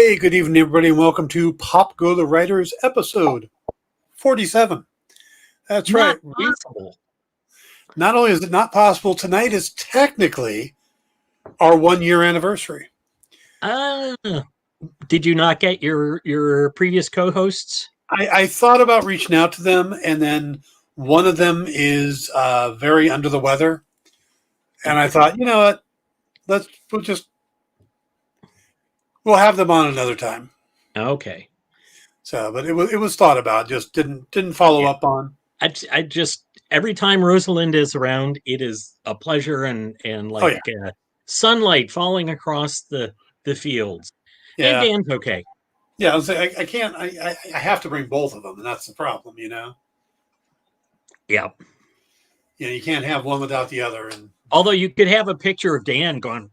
Hey, good evening, everybody, and welcome to Pop Go the Writers, episode 47. That's Not right. possible. Not only is it not possible, tonight is technically our 1 year anniversary. Did you not get your previous co-hosts? I thought about reaching out to them, and then one of them is very under the weather. And I thought, you know what? We'll have them on another time. Okay. So, but it was thought about, just didn't follow up on. I just every time Rosalind is around, it is a pleasure and sunlight falling across the fields. Yeah. And Dan's okay. Yeah, I can't. I have to bring both of them, and that's the problem, you know. Yeah. Yeah, you can't have one without the other. And although you could have a picture of Dan going,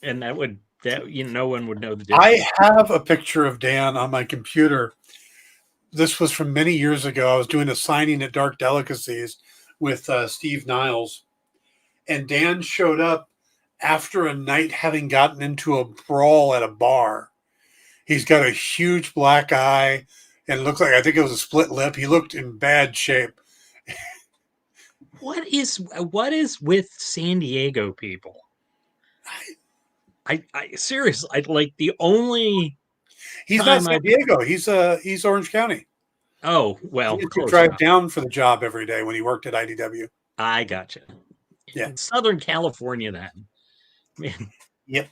and no one would know the difference. I have a picture of Dan on my computer. This was from many years ago. I was doing a signing at Dark Delicacies with Steve Niles, and Dan showed up after a night having gotten into a brawl at a bar. He's got a huge black eye and looked like, I think it was a split lip. He looked in bad shape. What is with San Diego people? I seriously, like the only. He's not San Diego. He's Orange County. Oh, well, he used to drive down for the job every day when he worked at IDW. I gotcha. Yeah, in Southern California, then. Man, yep.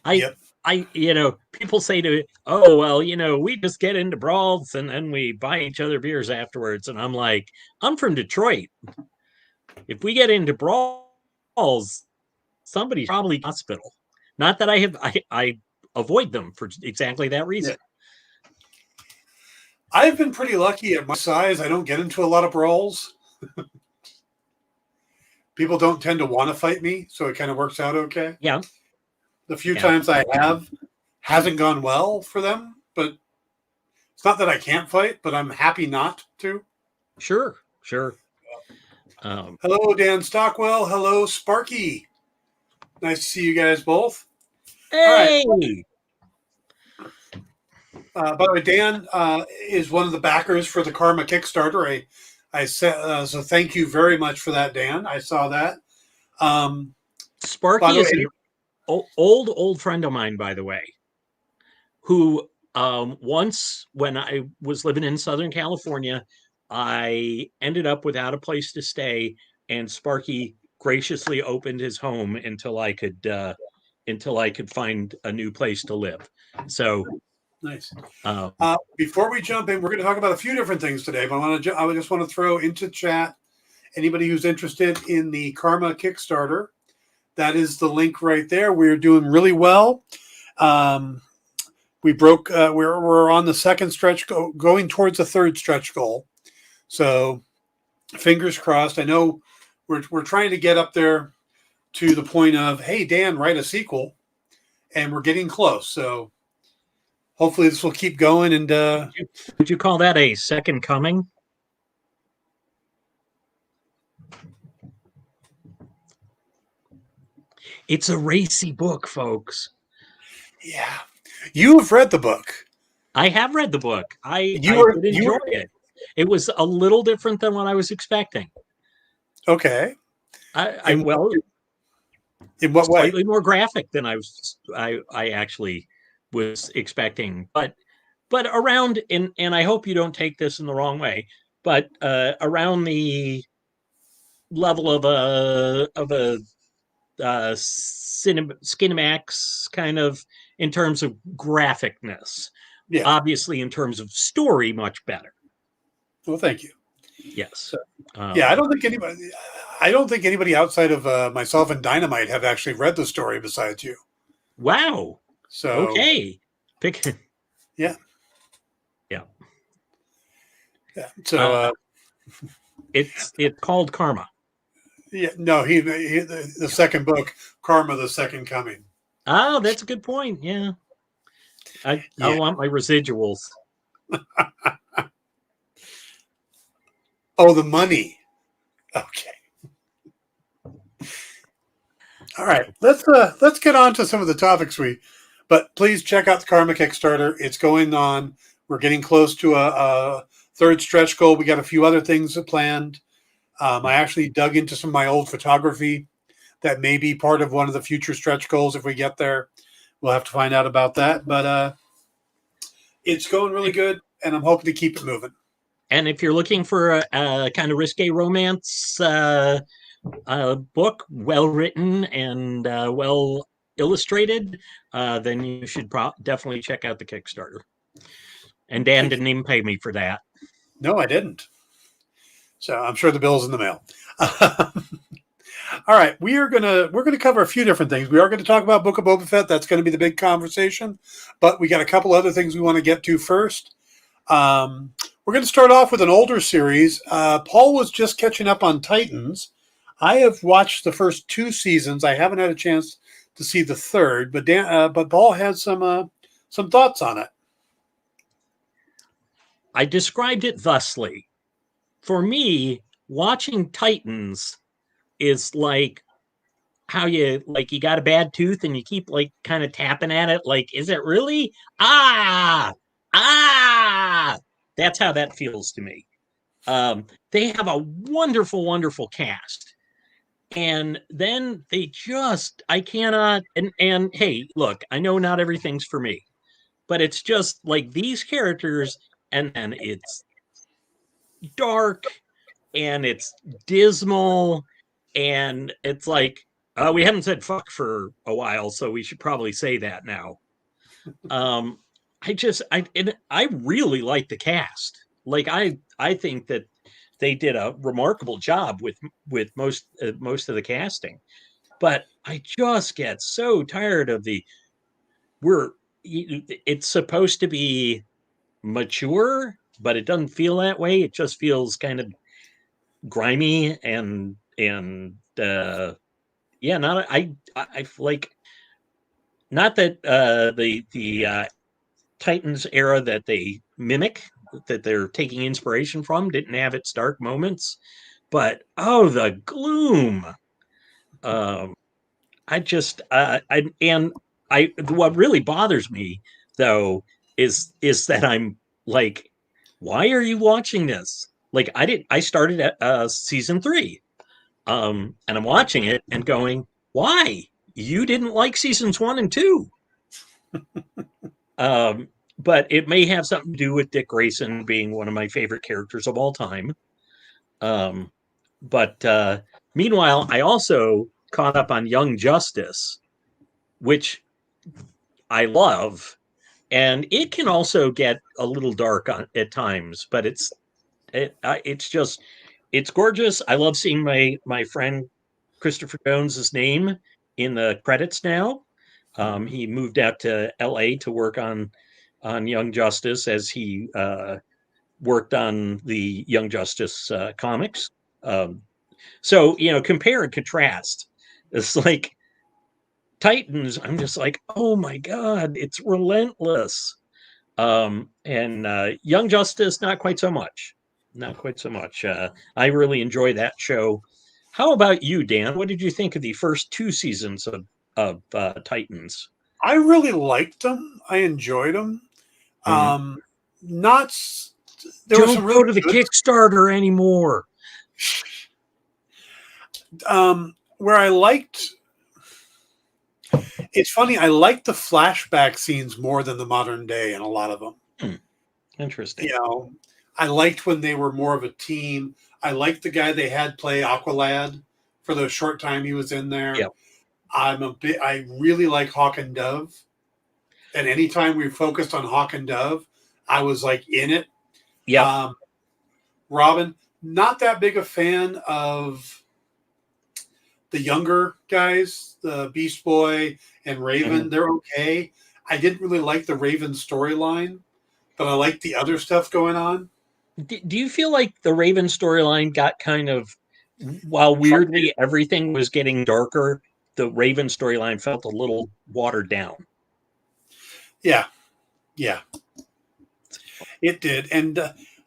People say to me, oh, well, we just get into brawls and then we buy each other beers afterwards. And I'm like, I'm from Detroit. If we get into brawls, somebody's probably in the hospital. Not that I avoid them for exactly that reason. Yeah. I've been pretty lucky at my size. I don't get into a lot of brawls. People don't tend to want to fight me, so it kind of works out okay. Yeah. The few times I hasn't gone well for them, but it's not that I can't fight, but I'm happy not to. Sure. Hello, Dan Stockwell. Hello, Sparky. Nice to see you guys both. Hey! All right. By the way, Dan is one of the backers for the Karma Kickstarter. I said so. Thank you very much for that, Dan. I saw that. Sparky is an old friend of mine, by the way, who once when I was living in Southern California, I ended up without a place to stay, and Sparky graciously opened his home until I could find a new place to live. So nice. Before we jump in, we're going to talk about a few different things today, but I just want to throw into chat anybody who's interested in the Karma Kickstarter. That is the link right there. We're doing really well. We broke. We're on the second stretch, going towards the third stretch goal. So, fingers crossed. I know we're trying to get up there to the point of, hey, Dan, write a sequel, and we're getting close. So, hopefully, this will keep going. And would you call that a second coming? It's a racy book, folks. Yeah. You have read the book. I have read the book. I did enjoy it. It was a little different than what I was expecting. Okay. In what way? Slightly more graphic than I actually was expecting. But around, and I hope you don't take this in the wrong way, but around the level of a Skinemax kind of in terms of graphicness. Yeah. Obviously, in terms of story, much better. Well, thank you. Yes. So, I don't think anybody outside of myself and Dynamite have actually read the story besides you. Wow. So okay. Yeah. Yeah. Yeah. So it's called Karma. Yeah. No, the second book, Karma: The Second Coming. Oh, that's a good point. Yeah. I want my residuals. Oh, the money. Okay. All right. Let's get on to some of the topics we But please check out the Karma Kickstarter. It's going on. We're getting close to a third stretch goal. We got a few other things planned. I actually dug into some of my old photography that may be part of one of the future stretch goals if we get there. We'll have to find out about that. But it's going really good, and I'm hoping to keep it moving. And if you're looking for a kind of risque romance book, well written and well illustrated, then you should definitely check out the Kickstarter. And Dan didn't even pay me for that. No, I didn't. So I'm sure the bill's in the mail. All right, we're gonna cover a few different things. We are going to talk about Book of Boba Fett. That's going to be the big conversation. But we got a couple other things we want to get to first. We're going to start off with an older series. Paul was just catching up on Titans. I have watched the first 2 seasons. I haven't had a chance to see the third, but Paul has some thoughts on it. I described it thusly. For me, watching Titans is like how you got a bad tooth and you keep kind of tapping at it. Like, is it really? Ah! That's how that feels to me. They have a wonderful, wonderful cast. And then I cannot, and hey, look, I know not everything's for me, but it's just like these characters, and then it's dark and it's dismal, and it's like, we haven't said fuck for a while, so we should probably say that now. I really like the cast. Like I think that they did a remarkable job with most of the casting, but I just get so tired of it's supposed to be mature, but it doesn't feel that way. It just feels kind of grimy and yeah, not I like, not that the Titans era that they mimic, that they're taking inspiration from, didn't have its dark moments, but the gloom. What really bothers me though is that I'm like, why are you watching this? Like, I started at season 3, and I'm watching it and going, why? You didn't like seasons 1 and 2. But it may have something to do with Dick Grayson being one of my favorite characters of all time. But meanwhile, I also caught up on Young Justice, which I love, and it can also get a little dark at times, but it's gorgeous. I love seeing my friend Christopher Jones's name in the credits now. He moved out to LA to work on Young Justice, as he worked on the Young Justice comics. So, compare and contrast. It's like Titans, I'm just like, oh my God, it's relentless. And Young Justice, not quite so much. Not quite so much. I really enjoy that show. How about you, Dan? What did you think of the first 2 seasons of Titans? I really liked them. I enjoyed them. Mm-hmm. Not there Don't was some go really to the good, Kickstarter anymore. where I liked. It's funny. I liked the flashback scenes more than the modern day in a lot of them. Interesting. I liked when they were more of a team. I liked the guy they had play Aqualad for the short time he was in there. Yeah. I really like Hawk and Dove. And anytime we focused on Hawk and Dove, I was like in it. Yeah. Robin, not that big a fan of the younger guys, the Beast Boy and Raven. Mm-hmm. They're okay. I didn't really like the Raven storyline, but I liked the other stuff going on. Do you feel like the Raven storyline got kind of, while weirdly everything was getting darker, the Raven storyline felt a little watered down? Yeah, it did. And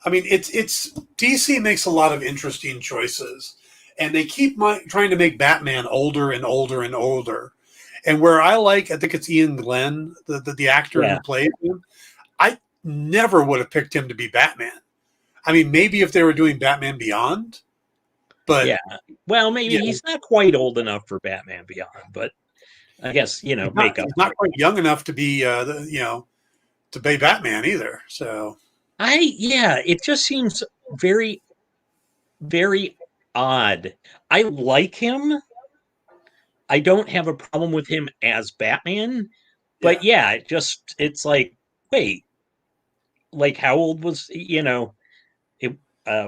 I mean, it's DC makes a lot of interesting choices, and they keep trying to make Batman older and older and older. And where I think it's Ian Glenn, the actor who Yeah. played him. I never would have picked him to be Batman. I mean, maybe if they were doing Batman Beyond, but Yeah. Well, maybe yeah, he's not quite old enough for Batman Beyond, but I guess, make up he's for not it. quite young enough to be to be Batman either. So Yeah, it just seems very, very odd. I like him. I don't have a problem with him as Batman, yeah, but yeah, it's like, wait, like how old was, it,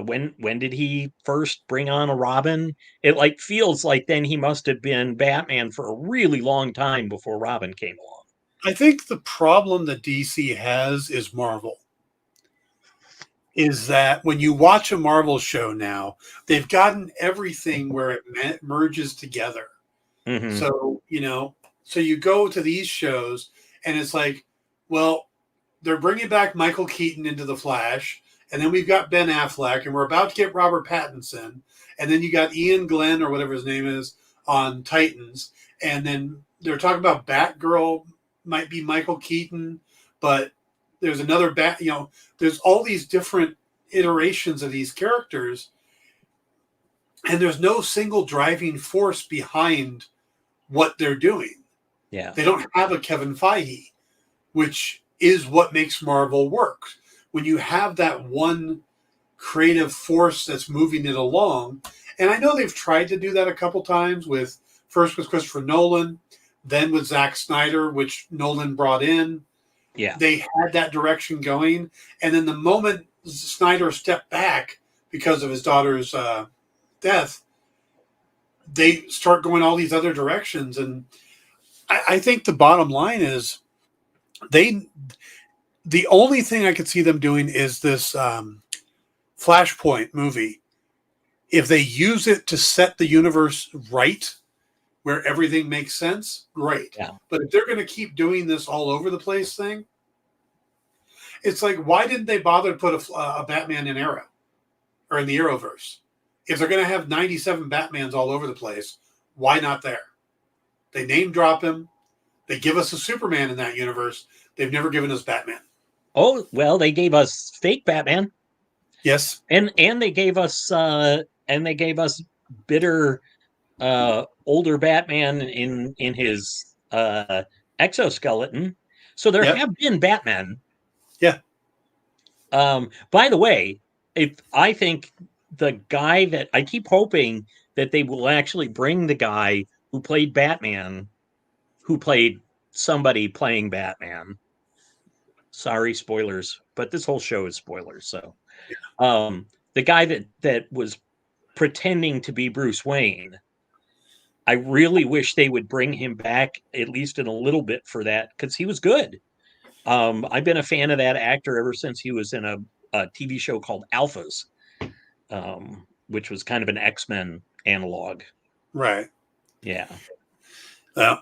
when did he first bring on a Robin? It like feels like then he must have been Batman for a really long time before Robin came along. I think the problem that DC has is Marvel. Is that when you watch a Marvel show now, they've gotten everything where it merges together. Hmm. So, so you go to these shows and it's like, well, they're bringing back Michael Keaton into the Flash, and then we've got Ben Affleck, and we're about to get Robert Pattinson, and then you got Ian Glenn or whatever his name is on Titans, and then they're talking about Batgirl might be Michael Keaton, but there's another there's all these different iterations of these characters, and there's no single driving force behind what they're doing. Yeah. They don't have a Kevin Feige, which is what makes Marvel work. When you have that one creative force that's moving it along, and I know they've tried to do that a couple times first with Christopher Nolan, then with Zack Snyder, which Nolan brought in. Yeah. They had that direction going, and then the moment Snyder stepped back because of his daughter's death, they start going all these other directions. And I think the bottom line is the only thing I could see them doing is this Flashpoint movie. If they use it to set the universe right, where everything makes sense, great. Yeah. But if they're going to keep doing this all over the place thing, it's like, why didn't they bother to put a Batman in Arrow or in the Arrowverse? If they're going to have 97 Batmans all over the place, why not there? They name drop him. They give us a Superman in that universe. They've never given us Batman. Oh, well, they gave us fake Batman. Yes. And they gave us bitter older Batman in his exoskeleton. So there Yep. have been Batmen. Yeah. By the way, if I think the guy that I keep hoping that they will actually bring the guy who played Batman, who played somebody playing Batman. Sorry, spoilers, but this whole show is spoilers. So, the guy that was pretending to be Bruce Wayne, I really wish they would bring him back at least in a little bit for that because he was good. I've been a fan of that actor ever since he was in a TV show called Alphas, which was kind of an X-Men analog. Right. Yeah. Yeah.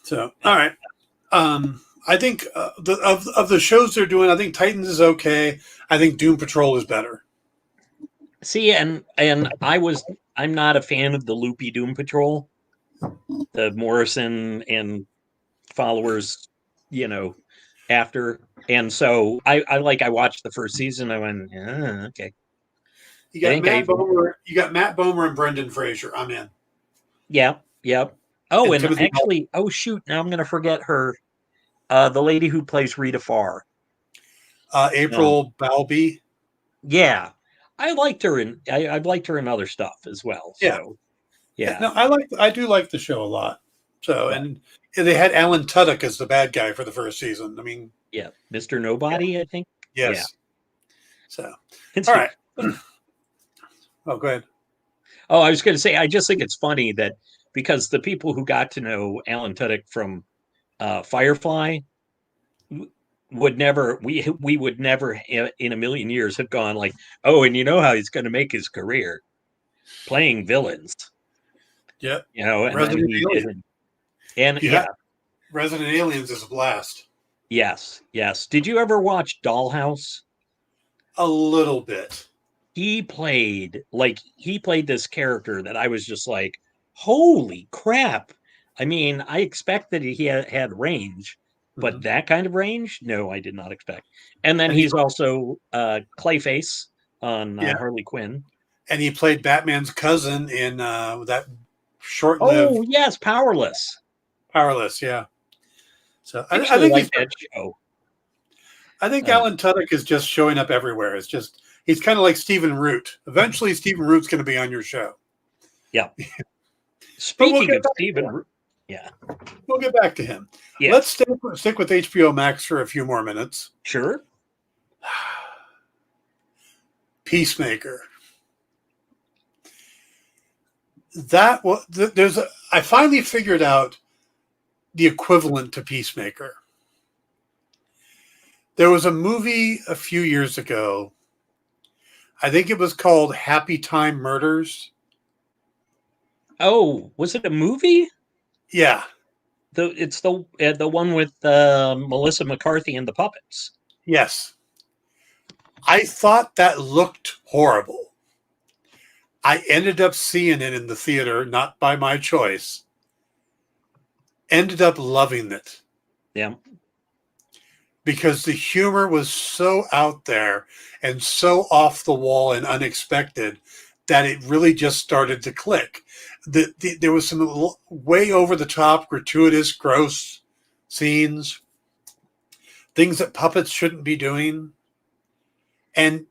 So, all right. I think of the shows they're doing, I think Titans is okay. I think Doom Patrol is better. See, and I'm not a fan of the loopy Doom Patrol, the Morrison and followers, you know, after. And so I watched the first season. I went, okay. You I got think I Matt even, Bomer. You got Matt Bomer and Brendan Fraser. I'm in. yeah, yeah. Oh, And and Timothy. actually, oh shoot, now I'm gonna forget her. The lady who plays Rita Farr. Um, April Balby. yeah, I've liked her in other stuff as well. Yeah. So Yeah. yeah, No, I do like the show a lot. So, yeah, and they had Alan Tudyk as the bad guy for the first season. I mean, yeah. Mr. yeah. Nobody, I think. Yeah. Yes. So, all right. Oh, go ahead. Oh, I was going to say, I just think it's funny that because the people who got to know Alan Tudyk from Firefly would never, we would never in a million years have gone like, oh, and you know how he's going to make his career playing villains, Yep. and then Resident he Alien. didn't. And You yeah, have Resident Aliens is a blast. yes, yes. Did you ever watch Dollhouse? A little bit. He played this character that I was just like, holy crap. I mean, I expect that he had range, but Mhm. that kind of range, no, I did not expect. And then And he, he's also Clayface on yeah, Harley Quinn. and he played Batman's cousin in that short-lived Oh yes, Powerless. Powerless. Yeah. So I I actually think like that show. I think Uh, Alan Tudyk is just showing up everywhere. It's just he's kind of like Stephen Root. Eventually, Stephen Root's going to be on your show. yeah. But we'll Speaking get of back to Stephen, him. Yeah, We'll get back to him. yeah, Let's stick with HBO Max for a few more minutes. sure. Peacemaker. That was I finally figured out the equivalent to Peacemaker. There was a movie a few years ago. I think it was called Happy Time Murders. Oh, was it a movie? Yeah. It's the one with Melissa McCarthy and the puppets. Yes. I thought that looked horrible. I ended up seeing it in the theater, not by my choice. Ended up loving it Yeah. because the humor was so out there and so off the wall and unexpected that it really just started to click. There was some way over the top, gratuitous, gross scenes, things that puppets shouldn't be doing. And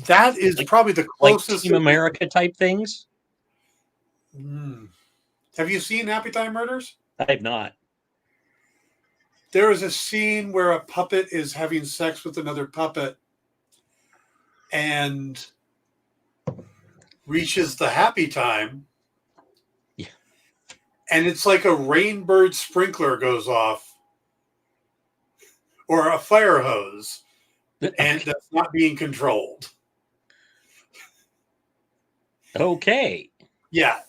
that is Like probably the like closest. Team America type things. Hmm. Have you seen Happy Time Murders? I have not. There is a scene where a puppet is having sex with another puppet and reaches the happy time. Yeah. And it's like a rainbird sprinkler goes off or a fire hose, and that's not being controlled. Okay. Yeah.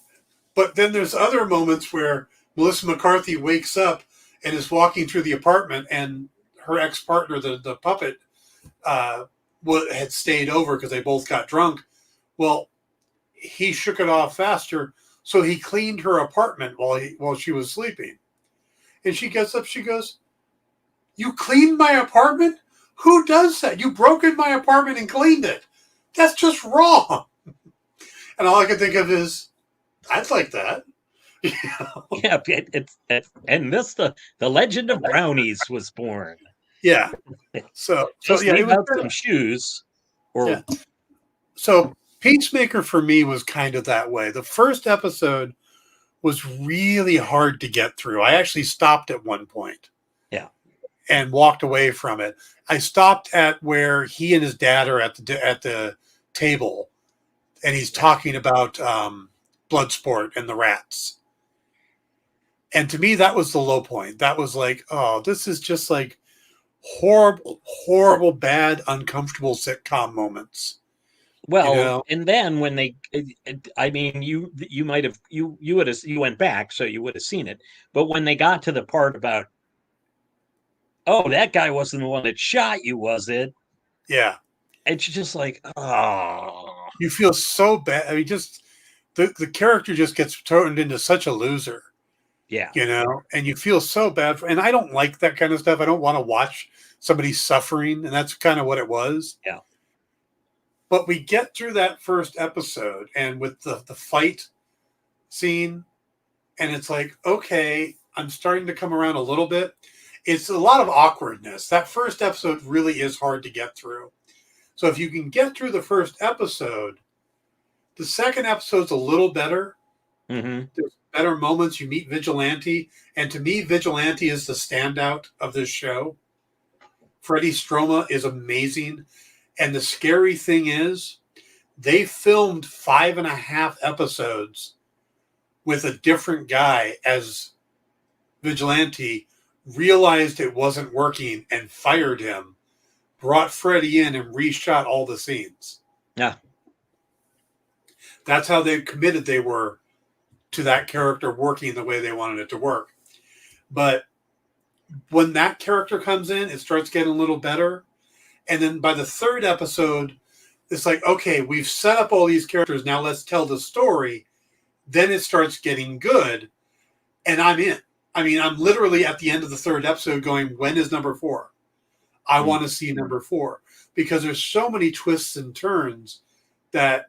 But then there's other moments where Melissa McCarthy wakes up and is walking through the apartment, and her ex-partner, the puppet, uh, had stayed over because they both got drunk. Well, he shook it off faster, so he cleaned her apartment while she was sleeping. And she gets up, she goes, "You cleaned my apartment? Who does that? You broke in my apartment and cleaned it. That's just wrong." And all I can think of is, I'd like that. Yeah, and this the legend of brownies was born. Yeah. So Just yeah, it leave was out some shoes, yeah. or So Peacemaker for me was kind of that way. The first episode was really hard to get through. I actually stopped at one point yeah, and walked away from it. I stopped at where he and his dad are at the table, and he's talking about Bloodsport and the rats. And to me, that was the low point. That was like, oh, this is just like horrible, horrible, bad, uncomfortable sitcom moments. You well, know? and then when I mean, you might have you would have you went back, so you would have seen it. But when they got to the part about, oh, that guy wasn't the one that shot you, was it? Yeah. It's just like, oh, You feel so bad. I mean, just the character just gets turned into such a loser, yeah, and you feel so bad and I don't like that kind of stuff. I don't want to watch somebody suffering, and that's kind of what it was. yeah, But we get through that first episode and with the fight scene, and it's like, okay, I'm starting to come around a little bit. It's a lot of awkwardness. That first episode really is hard to get through. So if you can get through the first episode, the second episode's a little better. mm-hmm. There's better moments. You meet Vigilante, and to me, Vigilante is the standout of this show. Freddie Stroma is amazing, and the scary thing is, they filmed 5.5 episodes with a different guy as Vigilante, realized it wasn't working and fired him, brought Freddie in and reshot all the scenes. Yeah, That's how they committed they were to that character working the way they wanted it to work. But when that character comes in, it starts getting a little better. And then by the third episode, it's like, okay, we've set up all these characters. Now let's tell the story. Then it starts getting good. and I'm in. I mean, I'm literally at the end of the third episode going, when is number 4? I want to see number 4 because there's so many twists and turns that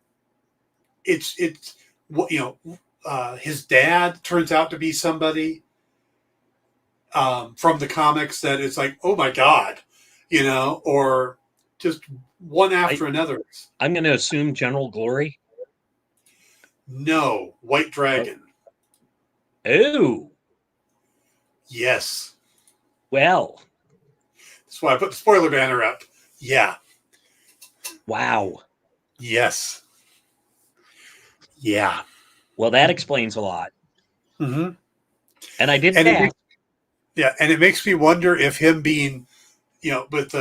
it's his dad turns out to be somebody from the comics that it's like, oh my God, or just one after another. I'm going to assume General Glory. No, White Dragon. Oh. Yes. Well. That's why I put the spoiler banner up. Yeah. Wow. Yes. Yeah. Well, that explains a lot. Mm-hmm. And I did that. And it makes me wonder if him being, with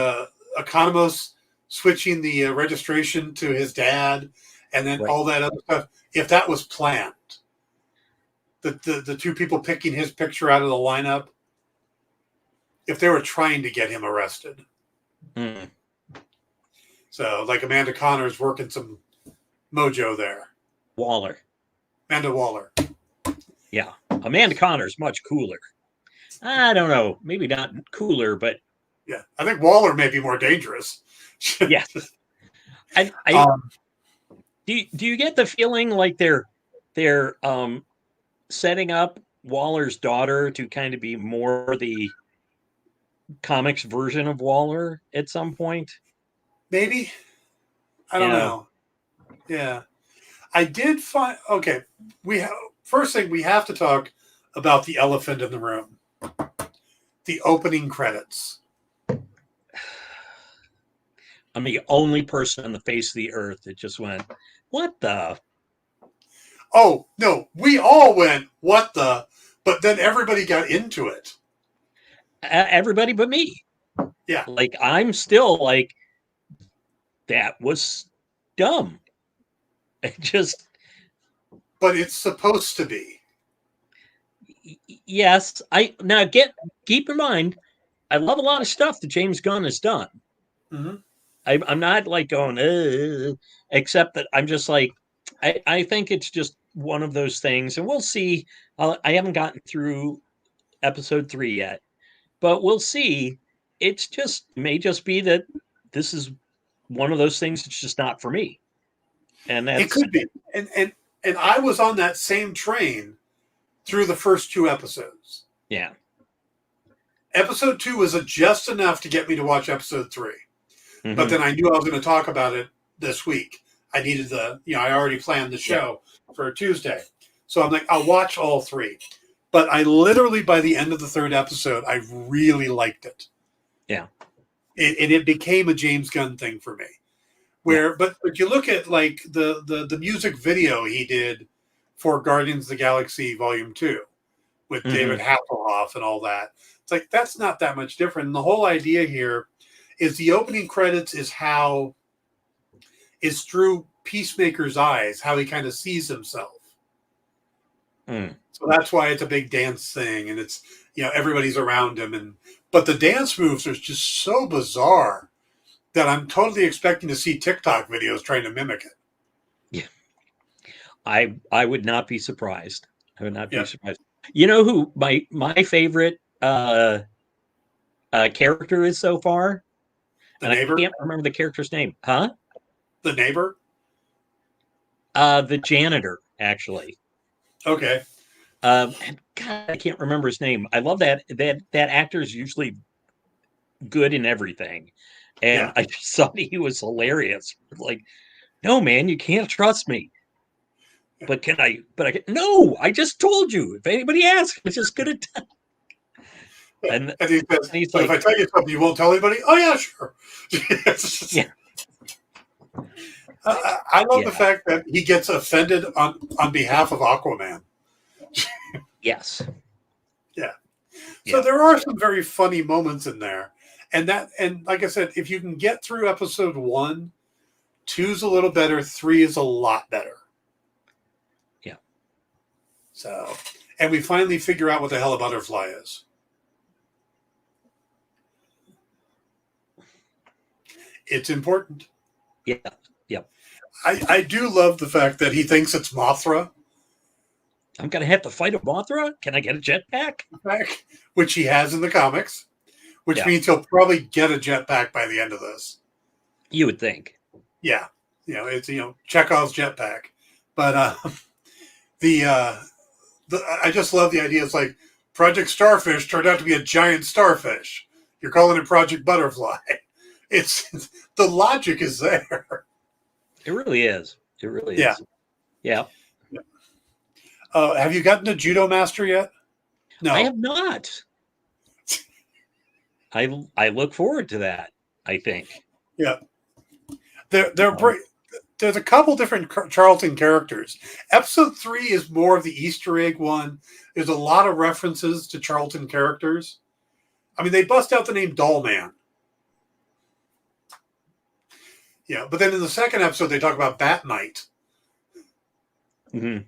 Economos switching the registration to his dad and then all that other stuff, if that was planned. The two people picking his picture out of the lineup, if they were trying to get him arrested. Mm. So, like Amanda Connor's working some mojo there. Amanda Waller. Yeah. Amanda Connor's much cooler. I don't know. Maybe not cooler, but... Yeah. I think Waller may be more dangerous. Yeah. Do you get the feeling like they're setting up Waller's daughter to kind of be more the comics version of Waller at some point? Maybe. I don't know. Yeah. I did find... Okay. First thing, we have to talk about the elephant in the room. The opening credits. I'm the only person on the face of the earth that just went, what the? Oh, no. We all went, what the? But then everybody got into it. Everybody but me. Yeah. Like, I'm still like, that was dumb. It just... But it's supposed to be. Yes. Keep in mind, I love a lot of stuff that James Gunn has done. Mm-hmm. I'm not like going, except that I'm just like, I think it's just one of those things, and we'll see. I haven't gotten through episode 3 yet, but we'll see. It's may just be that this is one of those things that's just not for me. And it could be. And I was on that same train through the first 2 episodes. Yeah. Episode 2 was just enough to get me to watch episode 3. Mm-hmm. But then I knew I was going to talk about it this week. I needed I already planned the show for Tuesday. So I'm like, I'll watch all 3. But I literally, by the end of the 3rd episode, I really liked it. Yeah. And it became a James Gunn thing for me. But you look at like the music video he did for Guardians of the Galaxy Volume 2 with David Hasselhoff and all that. It's like, that's not that much different. And the whole idea here is the opening credits is through Peacemaker's eyes, how he kind of sees himself. Mm. So that's why it's a big dance thing, and it's, everybody's around him. But the dance moves are just so bizarre that I'm totally expecting to see TikTok videos trying to mimic it. Yeah. I would not be surprised. I would not be surprised. You know who my favorite character is so far? The neighbor? I can't remember the character's name. Huh? The neighbor? The janitor, actually. Okay. God, I can't remember his name. I love that actor is usually good in everything. And I just thought he was hilarious. Like, no, man, you can't trust me. But no, I just told you. If anybody asks, I'm just going to tell. And he says, he's like, if I tell you something, you won't tell anybody? Oh, yeah, sure. Yeah. I love the fact that he gets offended on behalf of Aquaman. Yes. Yeah. So there are some very funny moments in there. And like I said, if you can get through episode 1, 2's a little better, 3 is a lot better. Yeah. So, and we finally figure out what the hell a butterfly is. It's important. Yeah. Yeah. I do love the fact that he thinks it's Mothra. I'm gonna have to fight a Mothra. Can I get a jetpack? which he has in the comics, which Yeah, means he'll probably get a jetpack by the end of this. you would think. Yeah, it's Chekhov's jetpack, but the I just love the idea. It's like Project Starfish turned out to be a giant starfish. You're calling it Project Butterfly. It's the logic is there. It really is. It really Yeah. is. Yeah. Have you gotten to Judo Master yet? No. I have not. I look forward to that, I think. Yeah. There's a couple different Charlton characters. Episode 3 is more of the Easter egg one. There's a lot of references to Charlton characters. I mean, they bust out the name Doll Man. Yeah, but then in the second episode, they talk about Bat Knight. Mm-hmm.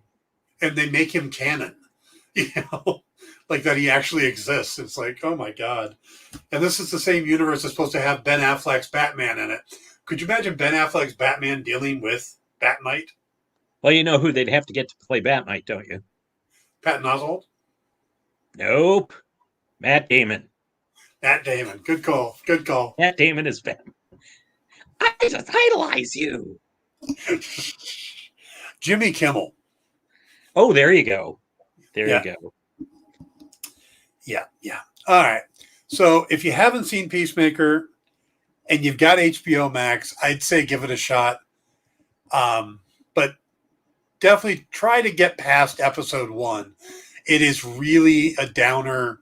And they make him canon. Like that he actually exists. It's like, oh my God. And this is the same universe that's supposed to have Ben Affleck's Batman in it. Could you imagine Ben Affleck's Batman dealing with Bat Knight? Well, you know who they'd have to get to play Bat Knight, don't you? Patton Oswalt? Nope. Matt Damon. Matt Damon. Good call. Good call. Matt Damon is Batman. I just idolize you. Jimmy Kimmel. Oh, there you go. There you go. Yeah. All right. So if you haven't seen Peacemaker and you've got HBO Max, I'd say give it a shot. But definitely try to get past episode 1. It is really a downer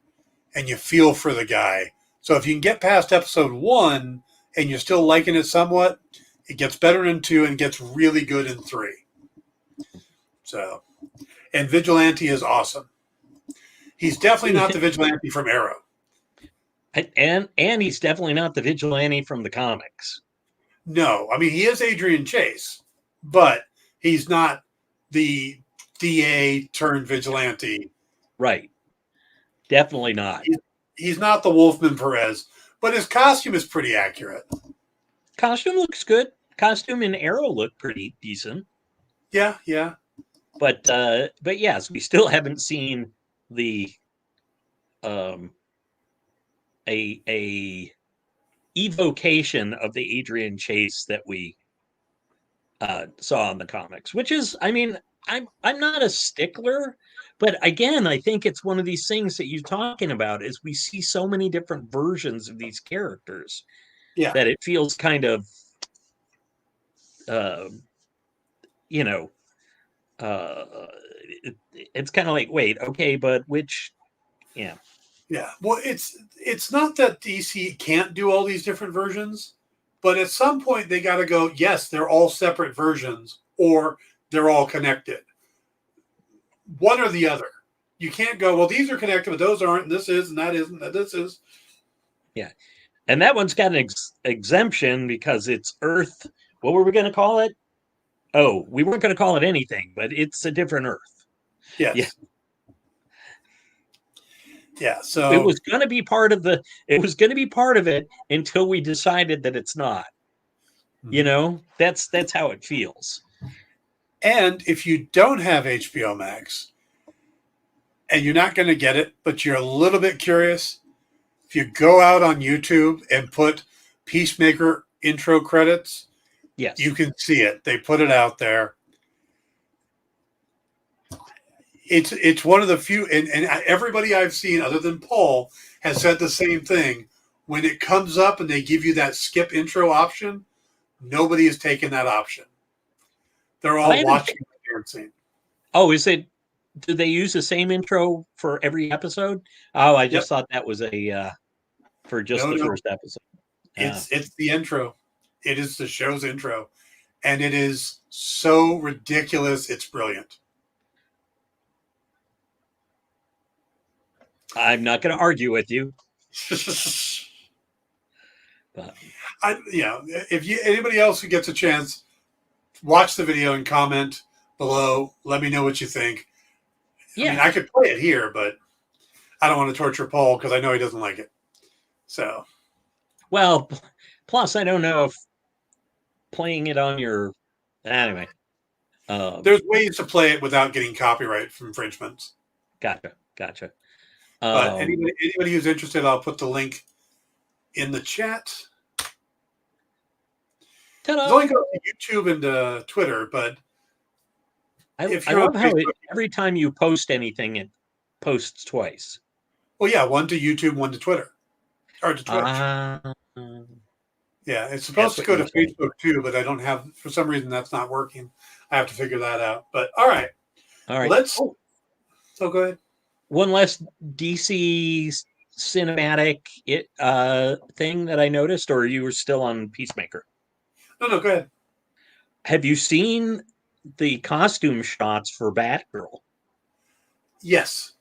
and you feel for the guy. So if you can get past episode 1 and you're still liking it somewhat, it gets better in 2 and gets really good in 3. So, and Vigilante is awesome. He's definitely not the Vigilante from Arrow. And he's definitely not the Vigilante from the comics. No, I mean, he is Adrian Chase, but he's not the DA turned Vigilante. Right. Definitely not. He's not the Wolfman Perez, but his costume is pretty accurate. Costume looks good. Costume in Arrow looked pretty decent. Yeah. But yes, we still haven't seen the a evocation of the Adrian Chase that we saw in the comics, which is, I mean, I'm not a stickler, but again, I think it's one of these things that you're talking about is we see so many different versions of these characters that it feels kind of it's kind of like, wait, okay, but which, yeah. Well, it's not that DC can't do all these different versions, but at some point they got to go, yes, they're all separate versions or they're all connected. One or the other. You can't go, well, these are connected, but those aren't, and this is, and that isn't, and this is. Yeah. And that one's got an exemption because it's Earth. What were we going to call it? Oh, we weren't going to call it anything, but it's a different Earth. Yes. Yeah. So it was going to be part of it until we decided that it's not. Mm-hmm. That's how it feels. And if you don't have HBO Max and you're not going to get it, but you're a little bit curious, if you go out on YouTube and put Peacemaker intro credits, yes, you can see it. They put it out there. It's one of the few, and everybody I've seen other than Paul has said the same thing. When it comes up and they give you that skip intro option, nobody has taken that option. They're all watching the dancing. Oh, is it? Do they use the same intro for every episode? Oh, I just thought that was for just the first episode. It's the intro. It is the show's intro, and it is so ridiculous. It's brilliant. I'm not going to argue with you. But if anybody else who gets a chance, watch the video and comment below. Let me know what you think. Yeah. I mean, I could play it here, but I don't want to torture Paul because I know he doesn't like it. So, well, plus I don't know if playing it on your anyway. There's ways to play it without getting copyright infringements. Gotcha. But anybody who's interested, I'll put the link in the chat. Ta-da! It's only go to YouTube and Twitter, but I if you're love on how Facebook, every time you post anything, it posts twice. well, yeah, one to YouTube, one to Twitter, or to Twitch. Ah, Yeah, it's supposed to what go you to were saying. Facebook too, but I don't have, for some reason, that's not working. I have to figure that out. But all right, All right. let's. So go ahead. One less DC cinematic thing that I noticed, or you were still on Peacemaker? No, go ahead. Have you seen the costume shots for Batgirl? Yes.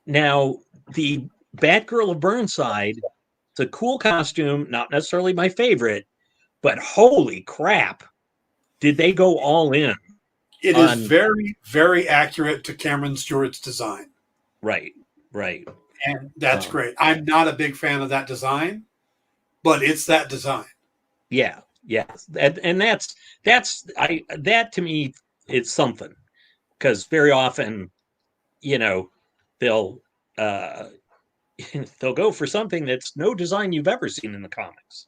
Now, the Batgirl of Burnside, it's a cool costume, not necessarily my favorite, but holy crap, did they go all in? It is very, very accurate to Cameron Stewart's design. Right. And that's great. I'm not a big fan of that design, but it's that design. Yeah. And that's that to me, it's something, because very often, they'll they'll go for something that's no design you've ever seen in the comics.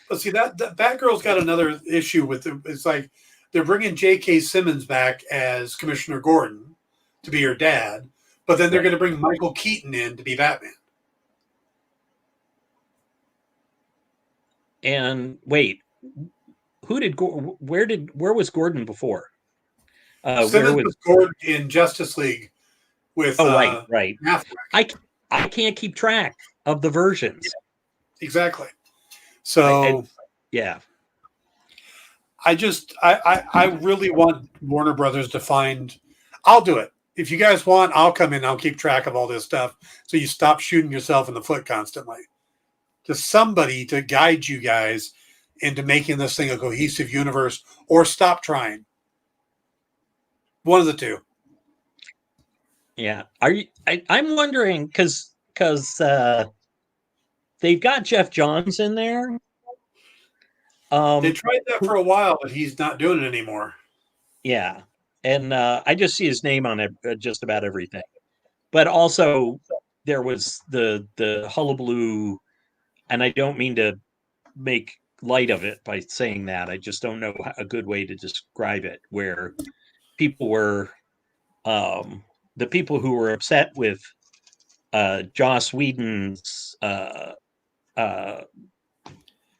But see, that Batgirl's got another issue with it. It's like they're bringing J.K. Simmons back as Commissioner Gordon to be her dad, but then they're going to bring Michael Keaton in to be Batman. And wait, where was Gordon before? Simmons was Gordon in Justice League with right. Affleck. I can't keep track of the versions. Yeah, exactly. So yeah. I really want Warner Brothers to find. I'll do it. If you guys want, I'll come in. I'll keep track of all this stuff, so you stop shooting yourself in the foot constantly. Just somebody to guide you guys into making this thing a cohesive universe, or stop trying. One of the two. Yeah. I'm wondering because they've got Jeff Johns in there. They tried that for a while, but he's not doing it anymore. Yeah. And I just see his name on just about everything. But also, there was the hullabaloo, and I don't mean to make light of it by saying that. I just don't know a good way to describe it, where people were, the people who were upset with Joss Whedon's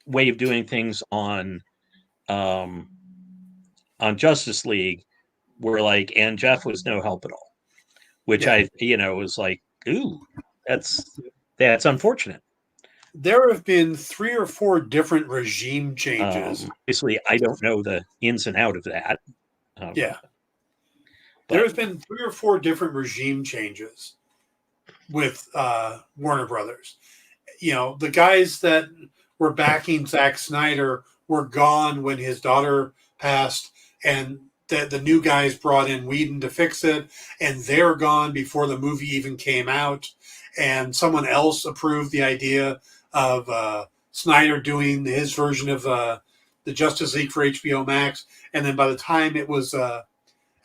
way of doing things on Justice League were like, and Jeff was no help at all, which was like, ooh, that's unfortunate. There have been 3 or 4 different regime changes. Obviously, I don't know the ins and out of that. There has been 3 or 4 different regime changes with Warner Brothers. The guys that were backing Zack Snyder were gone when his daughter passed, and the new guys brought in Whedon to fix it, and they're gone before the movie even came out. And someone else approved the idea of Snyder doing his version of the Justice League for HBO Max. And then by the time it was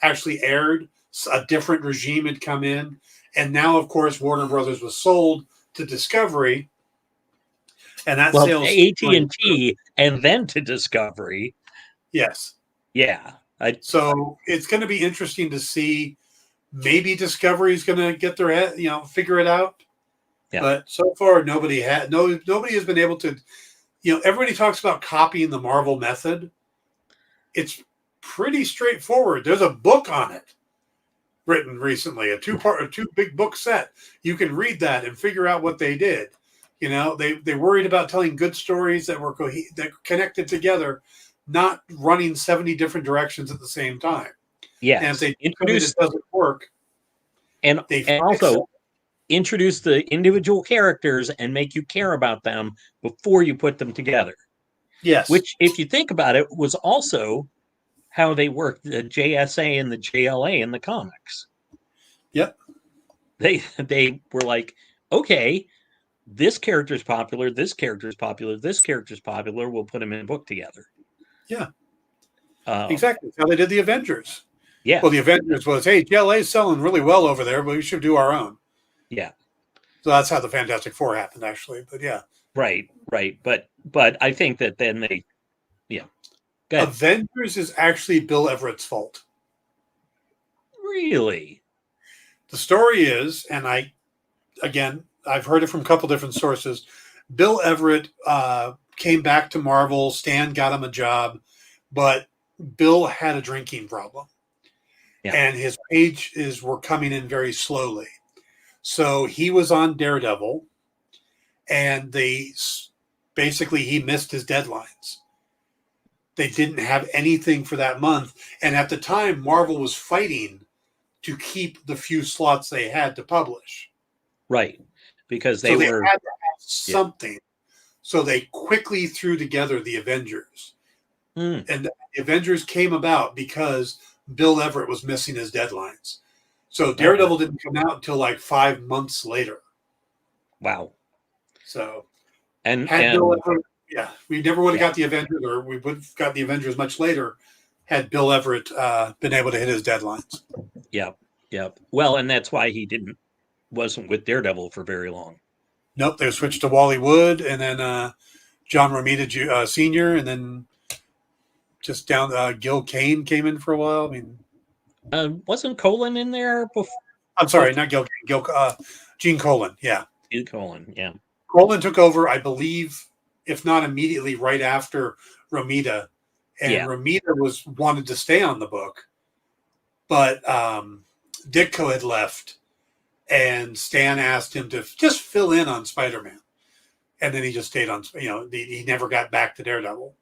actually aired, a different regime had come in. And now, of course, Warner Brothers was sold to Discovery. And that sales AT&T and then to Discovery. Yes. Yeah. So it's going to be interesting to see. Maybe Discovery is going to get their head, figure it out. Yeah. But so far, nobody has been able to. Everybody talks about copying the Marvel method. It's pretty straightforward. There's a book on it written recently, a two big book set. You can read that and figure out what they did. They worried about telling good stories that were that connected together, not running 70 different directions at the same time. Yeah, and if they it doesn't work, and also introduce the individual characters and make you care about them before you put them together. Yes, which, if you think about it, was also how they worked the JSA and the JLA in the comics. Yep, they were like, okay, this character is popular, this character is popular, this character is popular. We'll put them in a book together. Yeah. Exactly. That's how they did the Avengers. Yeah, Well, the Avengers was, hey, GLA's selling really well over there, but we should do our own. yeah, So that's how the Fantastic Four happened, actually. But yeah, right, right. But I think that then they, yeah, good. Avengers is actually Bill Everett's fault. Really? The story is, and I've heard it from a couple different sources. Bill Everett came back to Marvel. Stan got him a job, but Bill had a drinking problem, Yeah, and his pages were coming in very slowly. So he was on Daredevil, and basically he missed his deadlines. They didn't have anything for that month, and at the time, Marvel was fighting to keep the few slots they had to publish. right. Because So they they were, had to have yeah. something. So they quickly threw together the Avengers. Mm, And the Avengers came about because Bill Everett was missing his deadlines. So okay. Daredevil didn't come out until like 5 months later. Wow. So had Bill And Everett, yeah, we never would have yeah, got the Avengers, or we would have got the Avengers much later had Bill Everett been able to hit his deadlines. yeah, yeah. Well, and that's why he wasn't with Daredevil for very long. Nope, they switched to Wally Wood and then John Romita Sr., and then just down Gil Kane came in for a while. I mean, Wasn't Colin in there I'm sorry, before not Gil Kane, Gene Colan. Yeah. Colin? Yeah, Colan took over, I believe, if not immediately, right after Romita. And yeah, Romita wanted to stay on the book, but Ditko had left, and Stan asked him to just fill in on Spider-Man. And then he just stayed on, he never got back to Daredevil.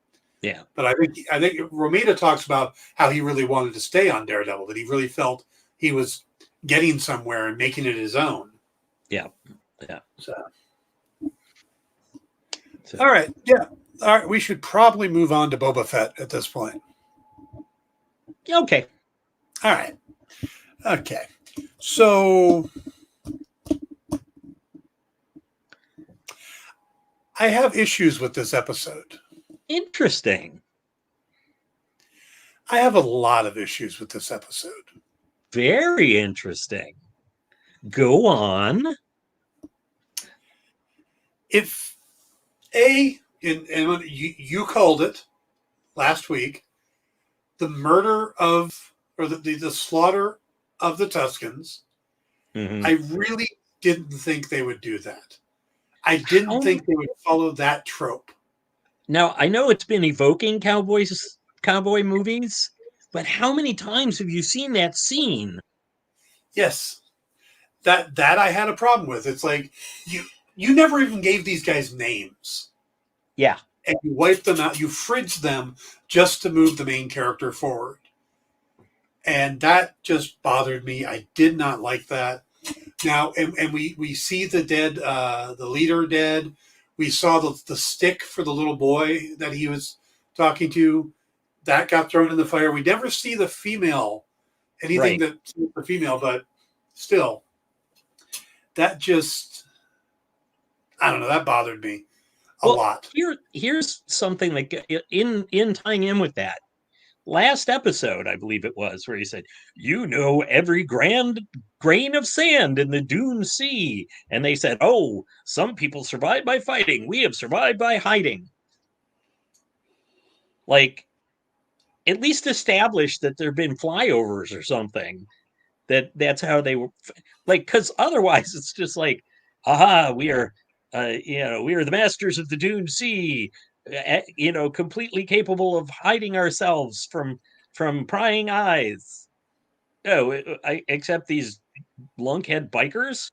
yeah, But I think Romita talks about how he really wanted to stay on Daredevil, that he really felt he was getting somewhere and making it his own. yeah, yeah. So, So, all right, yeah, all right. We should probably move on to Boba Fett at this point. okay. All right, okay. So I have issues with this episode. Interesting. I have a lot of issues with this episode. Very interesting. Go on. If and you called it last week, the murder of, or the slaughter of the Tuscans, Mhm. I really didn't think they would do that. I didn't How think they would follow that trope. now I know it's been evoking cowboy movies, but how many times have you seen that scene? Yes, that I had a problem with. It's like you never even gave these guys names, Yeah. and you wiped them out. You fridged them just to move the main character forward, and that just bothered me. I did not like that. Now, and we see the dead, the leader dead. We saw the stick for the little boy that he was talking to. That got thrown in the fire. We never see the female, anything Right. that the female, but still, that just, I don't know, that bothered me a Well, lot. here's something that in tying in with that. Last episode, I believe it was, where he said, "You know every grand grain of sand in the Dune Sea," and they said, "Oh, some people survive by fighting. We have survived by hiding." Like, at least establish that there've been flyovers or something. That's how they were, like, because otherwise it's just like, aha, we are, we are the masters of the Dune Sea, completely capable of hiding ourselves from prying eyes. Oh, except these lunkhead bikers.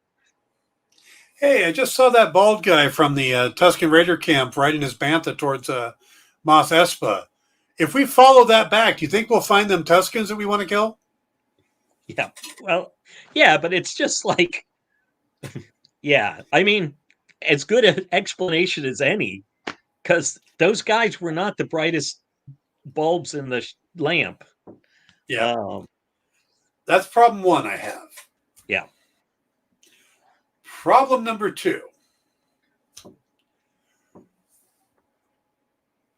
Hey, I just saw that bald guy from the Tuscan Raider camp riding his bantha towards Mos Espa. If we follow that back, do you think we'll find them Tuscans that we want to kill? Yeah, well, yeah, but it's just like, yeah, I mean, as good an explanation as any, because those guys were not the brightest bulbs in the lamp. Yeah, Um, that's problem one I have. yeah, Problem number two.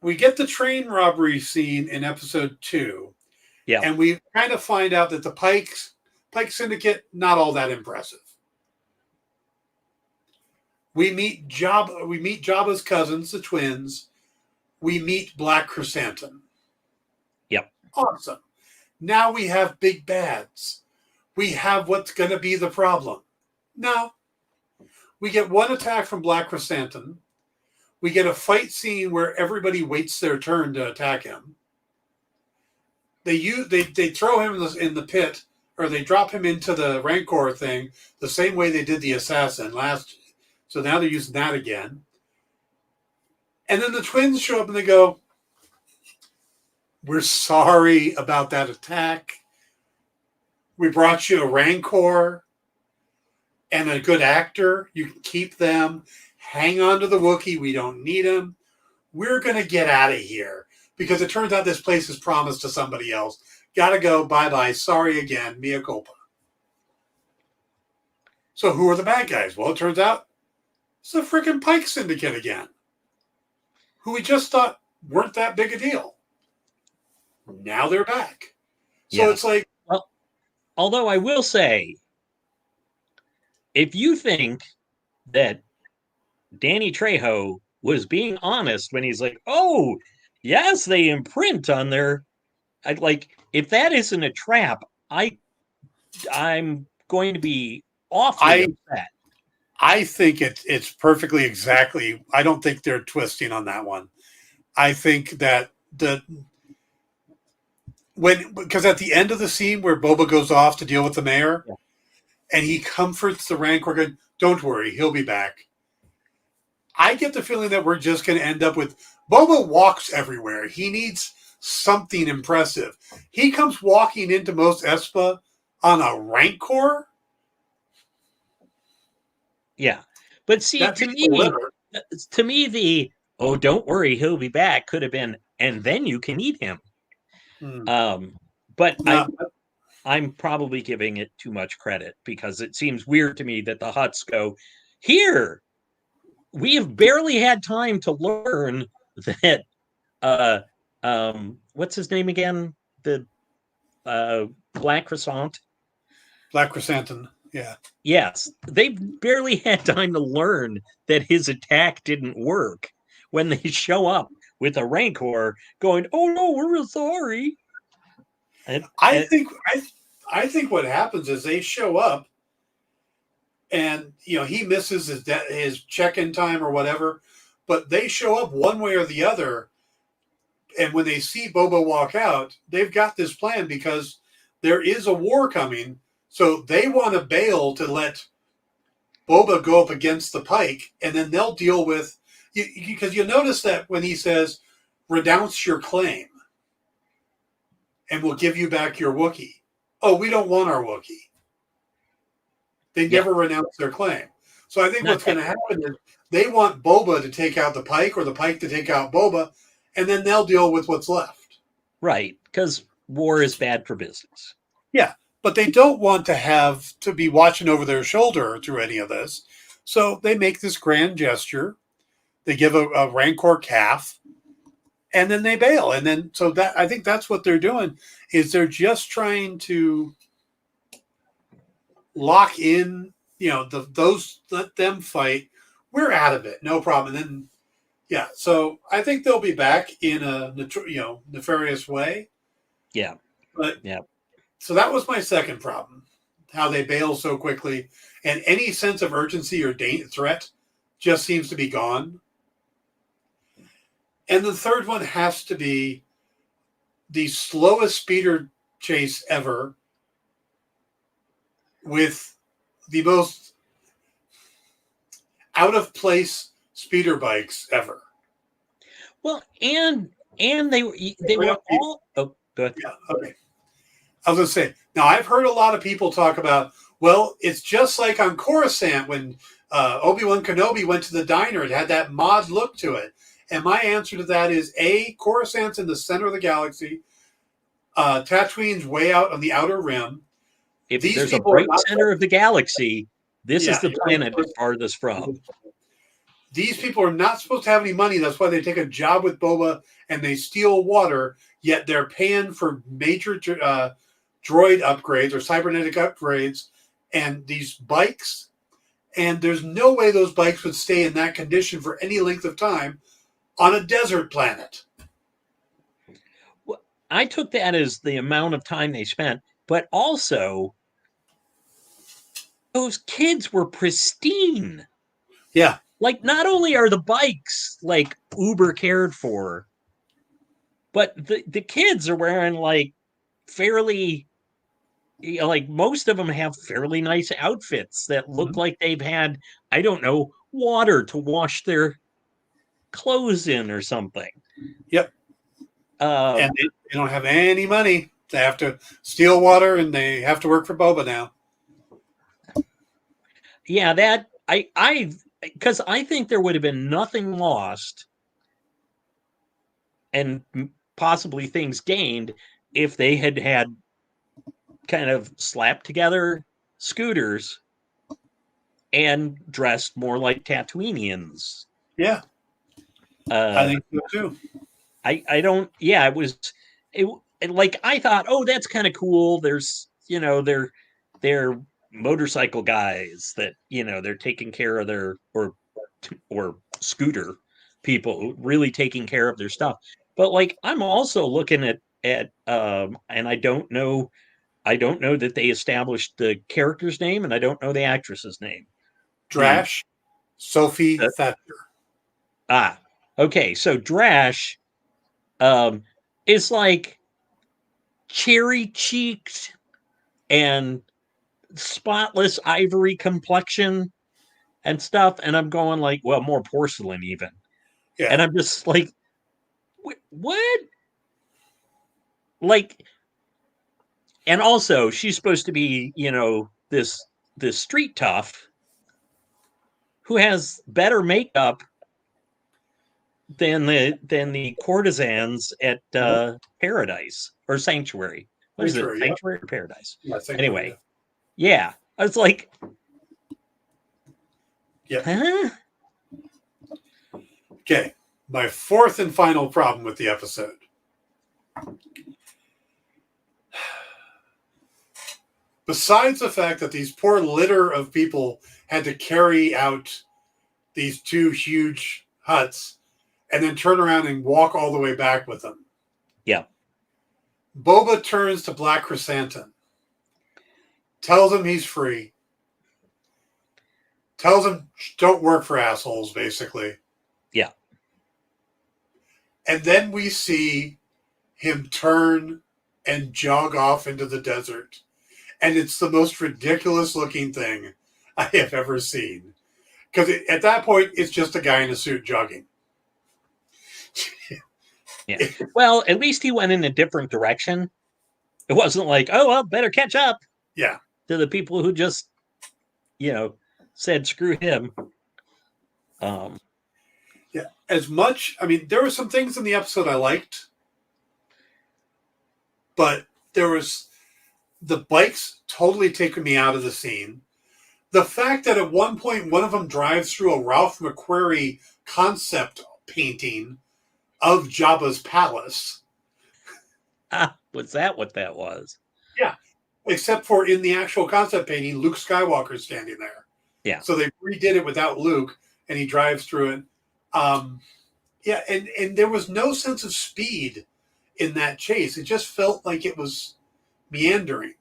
we get the train robbery scene in episode 2, Yeah. and we kind of find out that the Pike Syndicate, not all that impressive. We meet Jabba's cousins, the twins. We meet Black Chrysanthemum. Yep. Awesome. Now we have big bads. We have what's going to be the problem. No. We get one attack from Black Chrysanthemum. We get a fight scene where everybody waits their turn to attack him. They throw him in the pit, or they drop him into the Rancor thing the same way they did the assassin last. So now they're using that again. And then the twins show up and they go, "We're sorry about that attack. We brought you a Rancor and a good actor. You can keep them. Hang on to the Wookiee. We don't need him. We're going to get out of here because it turns out this place is promised to somebody else. Got to go. Bye-bye. Sorry again. Mea culpa." So who are the bad guys? Well, it turns out it's the freaking Pike Syndicate again, who we just thought weren't that big a deal. Now they're back. So it's like... Well, although I will say, if you think that Danny Trejo was being honest when he's like, "Oh, yes, they imprint on their..." I'd like, if that isn't a trap, I'm going to be awfully upset. I think it's perfectly exactly. I don't think they're twisting on that one. I think that because at the end of the scene where Boba goes off to deal with the mayor, and he comforts the Rancor, going, "Don't worry, he'll be back." I get the feeling that we're just going to end up with Boba walks everywhere. He needs something impressive. He comes walking into Mos Espa on a Rancor. Yeah, but see, to me, the "oh, don't worry, he'll be back" could have been, "and then you can eat him." But no. I'm probably giving it too much credit because it seems weird to me that the Hutts go, "Here, we have barely had time to learn that." What's his name again? The Black Croissant. Black Chrysanthemum. Yeah. Yes, they barely had time to learn that his attack didn't work when they show up with a Rancor going, "Oh no, we're sorry." I think what happens is they show up, and he misses his check-in time or whatever, but they show up one way or the other, and when they see Boba walk out, they've got this plan because there is a war coming. So they want to bail to let Boba go up against the Pike, and then they'll deal with... Because you notice that when he says, "Renounce your claim, and we'll give you back your Wookiee." Oh, we don't want our Wookiee. They never renounce their claim. So I think what's going to happen is they want Boba to take out the Pike or the Pike to take out Boba, and then they'll deal with what's left. Right, because war is bad for business. Yeah. But they don't want to have to be watching over their shoulder through any of this. So they make this grand gesture. They give a Rancor calf, and then they bail. And then, so that, I think that's what they're doing, is they're just trying to lock in, let them fight. We're out of it. No problem. And then, so I think they'll be back in a, nefarious way. Yeah. But so that was my second problem, how they bail so quickly, and any sense of urgency or threat just seems to be gone. And the third one has to be the slowest speeder chase ever with the most out-of-place speeder bikes ever. Well, and they were all... Oh, go ahead. Yeah, okay. I was going to say, now I've heard a lot of people talk about, well, it's just like on Coruscant when Obi-Wan Kenobi went to the diner. It had that mod look to it. And my answer to that is, A, Coruscant's in the center of the galaxy. Tatooine's way out on the outer rim. If there's a bright center of the galaxy, this is the planet it's farthest from. These people are not supposed to have any money. That's why they take a job with Boba and they steal water, yet they're paying for major droid upgrades or cybernetic upgrades and these bikes. And there's no way those bikes would stay in that condition for any length of time on a desert planet. Well, I took that as the amount of time they spent, but also those kids were pristine. Yeah. Like, not only are the bikes like uber cared for, but the kids are wearing like fairly, like most of them have fairly nice outfits that look like they've had, I don't know, water to wash their clothes in or something. Yep. And they don't have any money. They have to steal water and they have to work for Boba now. Yeah, that because I think there would have been nothing lost and possibly things gained if they had kind of slapped together scooters and dressed more like Tatooinians. Yeah. I think so too. I don't, yeah, it like, I thought, oh, that's kind of cool. There's, they're motorcycle guys that, they're taking care of their, or scooter people really taking care of their stuff. But like, I'm also looking at, and I don't know that they established the character's name and I don't know the actress's name. Drash, Sophie Thatcher. Okay. So Drash, is like cherry cheeked and spotless ivory complexion and stuff. And I'm going like, well, more porcelain even. Yeah. And I'm just like, what? Like, and also she's supposed to be, this street tough who has better makeup than the courtesans at Paradise or Sanctuary. What is it? Sanctuary or Paradise? Yeah, Sanctuary, anyway, yeah. I was like, yeah. Huh? Okay, my fourth and final problem with the episode. Besides the fact that these poor litter of people had to carry out these two huge huts and then turn around and walk all the way back with them. Yeah. Boba turns to Black Chrysanthemum, tells him he's free, tells him don't work for assholes, basically. Yeah. And then we see him turn and jog off into the desert. And it's the most ridiculous looking thing I have ever seen. Because at that point, it's just a guy in a suit jogging. Yeah. Well, at least he went in a different direction. It wasn't like, oh, well, better catch up. Yeah. To the people who just, said screw him. Yeah. There were some things in the episode I liked. But there was the bikes totally taking me out of the scene. The fact that at one point one of them drives through a Ralph McQuarrie concept painting of Jabba's palace. Was that what that was? Yeah. Except for in the actual concept painting, Luke Skywalker's standing there. Yeah. So they redid it without Luke, and he drives through it. Yeah, and there was no sense of speed in that chase. It just felt like it was meandering.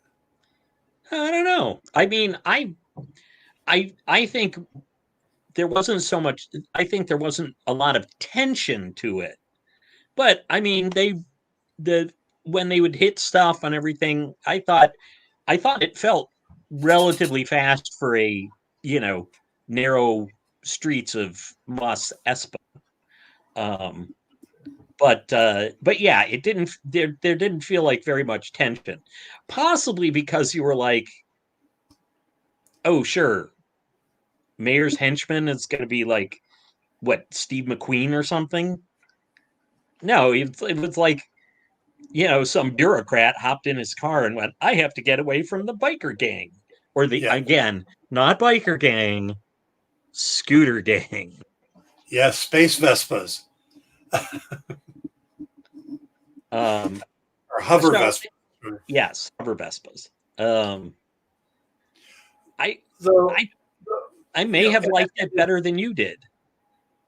I don't know. I mean, I think there wasn't so much. I think there wasn't a lot of tension to it. But I mean, when they would hit stuff and everything, I thought it felt relatively fast for a narrow streets of Mos Espa. But yeah, it didn't. There didn't feel like very much tension. Possibly because you were like, oh sure, Mayor's henchman is going to be like what, Steve McQueen or something. No, it was like, some bureaucrat hopped in his car and went, I have to get away from the biker gang. Or again, not biker gang, scooter gang. Yes, space Vespas Um, or hover so Vespas. yes, hover Vespas. Um, I So, I I may have liked it better than you did.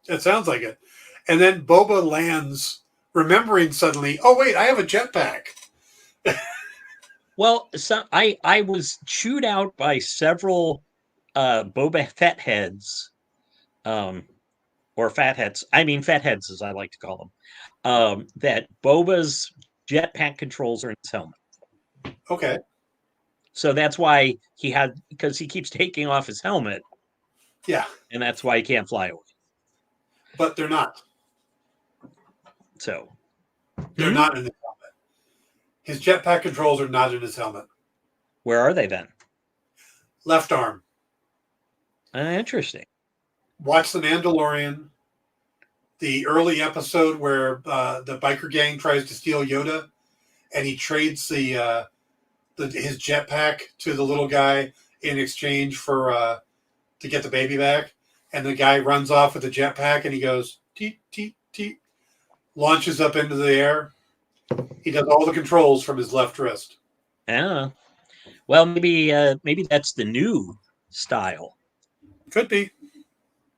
it sounds like it. And then Boba lands, remembering suddenly, oh wait, I have a jetpack. Well, so I was chewed out by several Boba Fett heads, um, or fat heads. I mean, fat heads, as I like to call them. That Boba's jetpack controls are in his helmet. Okay, So that's why because he keeps taking off his helmet, yeah, and that's why he can't fly away. but they're not. So, They're not in his helmet. His jetpack controls are not in his helmet. where are they then? Left arm. Interesting. Watch The Mandalorian, the early episode where the biker gang tries to steal Yoda, and he trades his jetpack to the little guy in exchange for to get the baby back, and the guy runs off with the jetpack, and he goes teet teet teet, launches up into the air. He does all the controls from his left wrist. Yeah. Well, maybe that's the new style. Could be.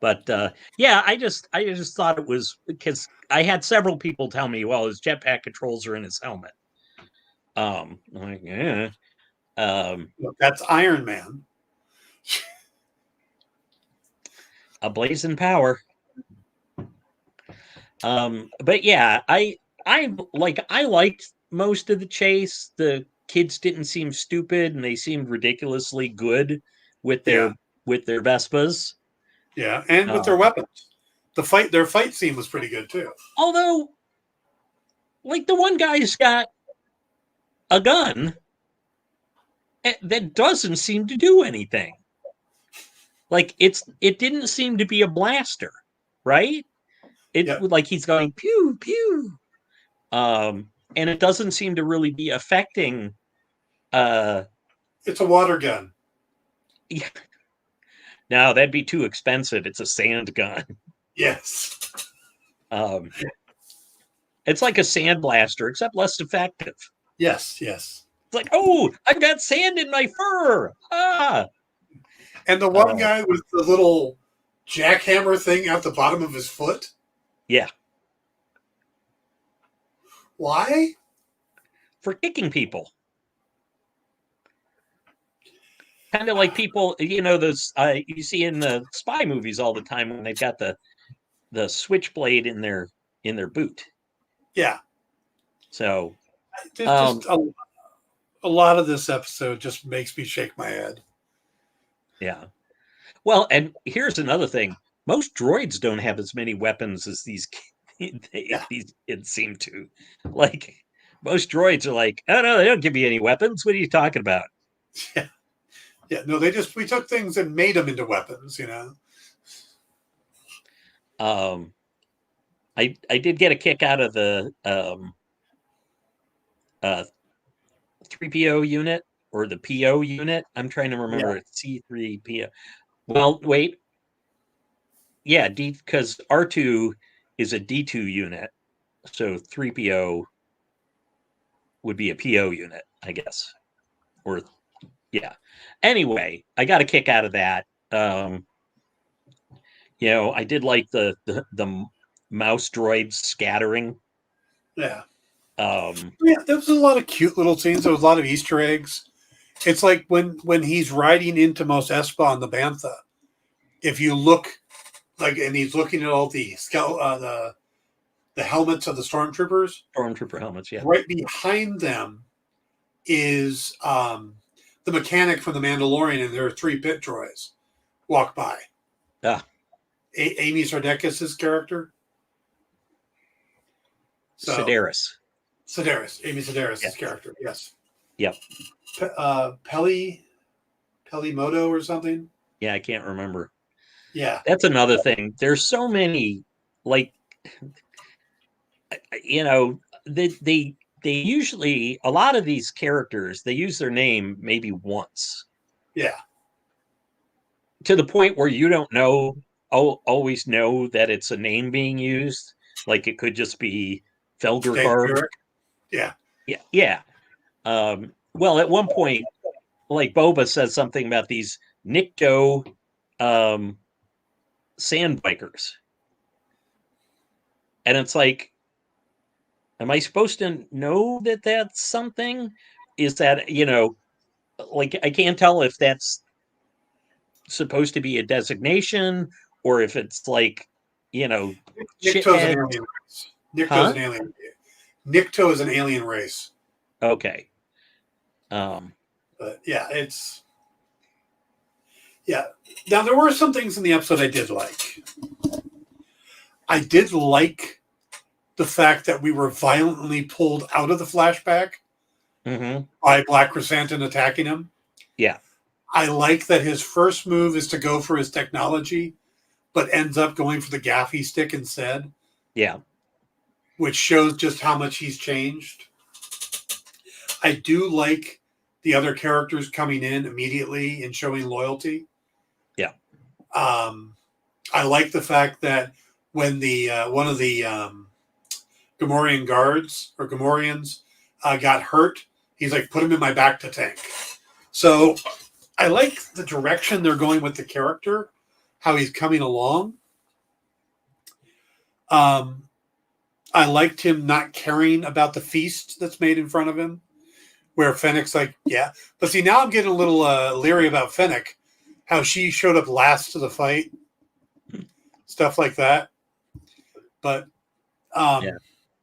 But yeah, I just thought it was because I had several people tell me, well, his jetpack controls are in his helmet. I'm like, yeah. Look, that's Iron Man. A blazing power. But yeah, I liked most of the chase. The kids didn't seem stupid, and they seemed ridiculously good with Yeah, their Vespas. yeah, and with their Um, weapons, their fight scene was pretty good too. although, like the one guy's got a gun that doesn't seem to do anything. Like it didn't seem to be a blaster, right? It Yep, like he's going pew pew, and it doesn't seem to really be affecting. Uh, it's a water gun. yeah, no, that'd be too expensive. It's a sand gun. Yes, Um, it's like a sand blaster, except less effective. yes, yes. It's like, oh, I've got sand in my fur. Ah, And the one uh, guy with the little jackhammer thing at the bottom of his foot. yeah, Why? for kicking people. Kind of like people, those you see in the spy movies all the time when they've got the switchblade in their boot. Yeah, So, there's um, just a lot of this episode just makes me shake my head. yeah. Well, and here's another thing: most droids don't have as many weapons as these Yeah, these kids seem to. Like most droids are like, oh no, they don't give me any weapons. What are you talking about? yeah, yeah. No, we took things and made them into weapons. You know. Um, I did get a kick out of the uh 3PO unit or the PO unit. I'm trying to Yeah. remember it. C3PO. Well, wait. Yeah, D because R2 is a D2 unit. So 3PO would be a PO unit, I guess. Or yeah. Anyway, I got a kick out of that. I did like the mouse droids scattering. Yeah. Um, Yeah, there was a lot of cute little scenes. There was a lot of Easter eggs. It's like when he's riding into Mos Espa on the Bantha. If you look and he's looking at all the helmets of the stormtroopers. Stormtrooper helmets, yeah. Right behind them is the mechanic from the Mandalorian, and there are three pit droids walk by. Ah, Amy Sardekis' character. So Sedaris. Amy Sedaris' Yeah. character, yes. Yep. Pelimoto or something. Yeah, I can't remember. Yeah, That's another thing. There's so many, like, they usually, a lot of these characters, they use their name maybe once yeah, to the point where you don't know always know that it's a name being used. Like it could just be Felgercar. Yeah. Yeah. Well, at one point, like Boba says something about these Nikto sand bikers. And it's like, am I supposed to know that that's something? Is that, like I can't tell if that's supposed to be a designation or if it's like, Nikto's an shitheads. alien race. Nikto's Huh? an alien. Nikto is an alien race. Okay. But yeah, yeah. Now there were some things in the episode I did like. I did like the fact that we were violently pulled out of the flashback by Black Chrysanthemum attacking him. Yeah. I like that his first move is to go for his technology, but ends up going for the gaffy stick instead. Yeah. Which shows just how much he's changed. I do like the other characters coming in immediately and showing loyalty. Yeah. I like the fact that when the one of the Gamorrean guards or Gamorreans got hurt, he's like, put him in my back to tank. So I like the direction they're going with the character, how he's coming along. I liked him not caring about the feast that's made in front of him, where Fennec's like, yeah. But see, now I'm getting a little leery about Fennec, how she showed up last to the fight, stuff like that. But yeah.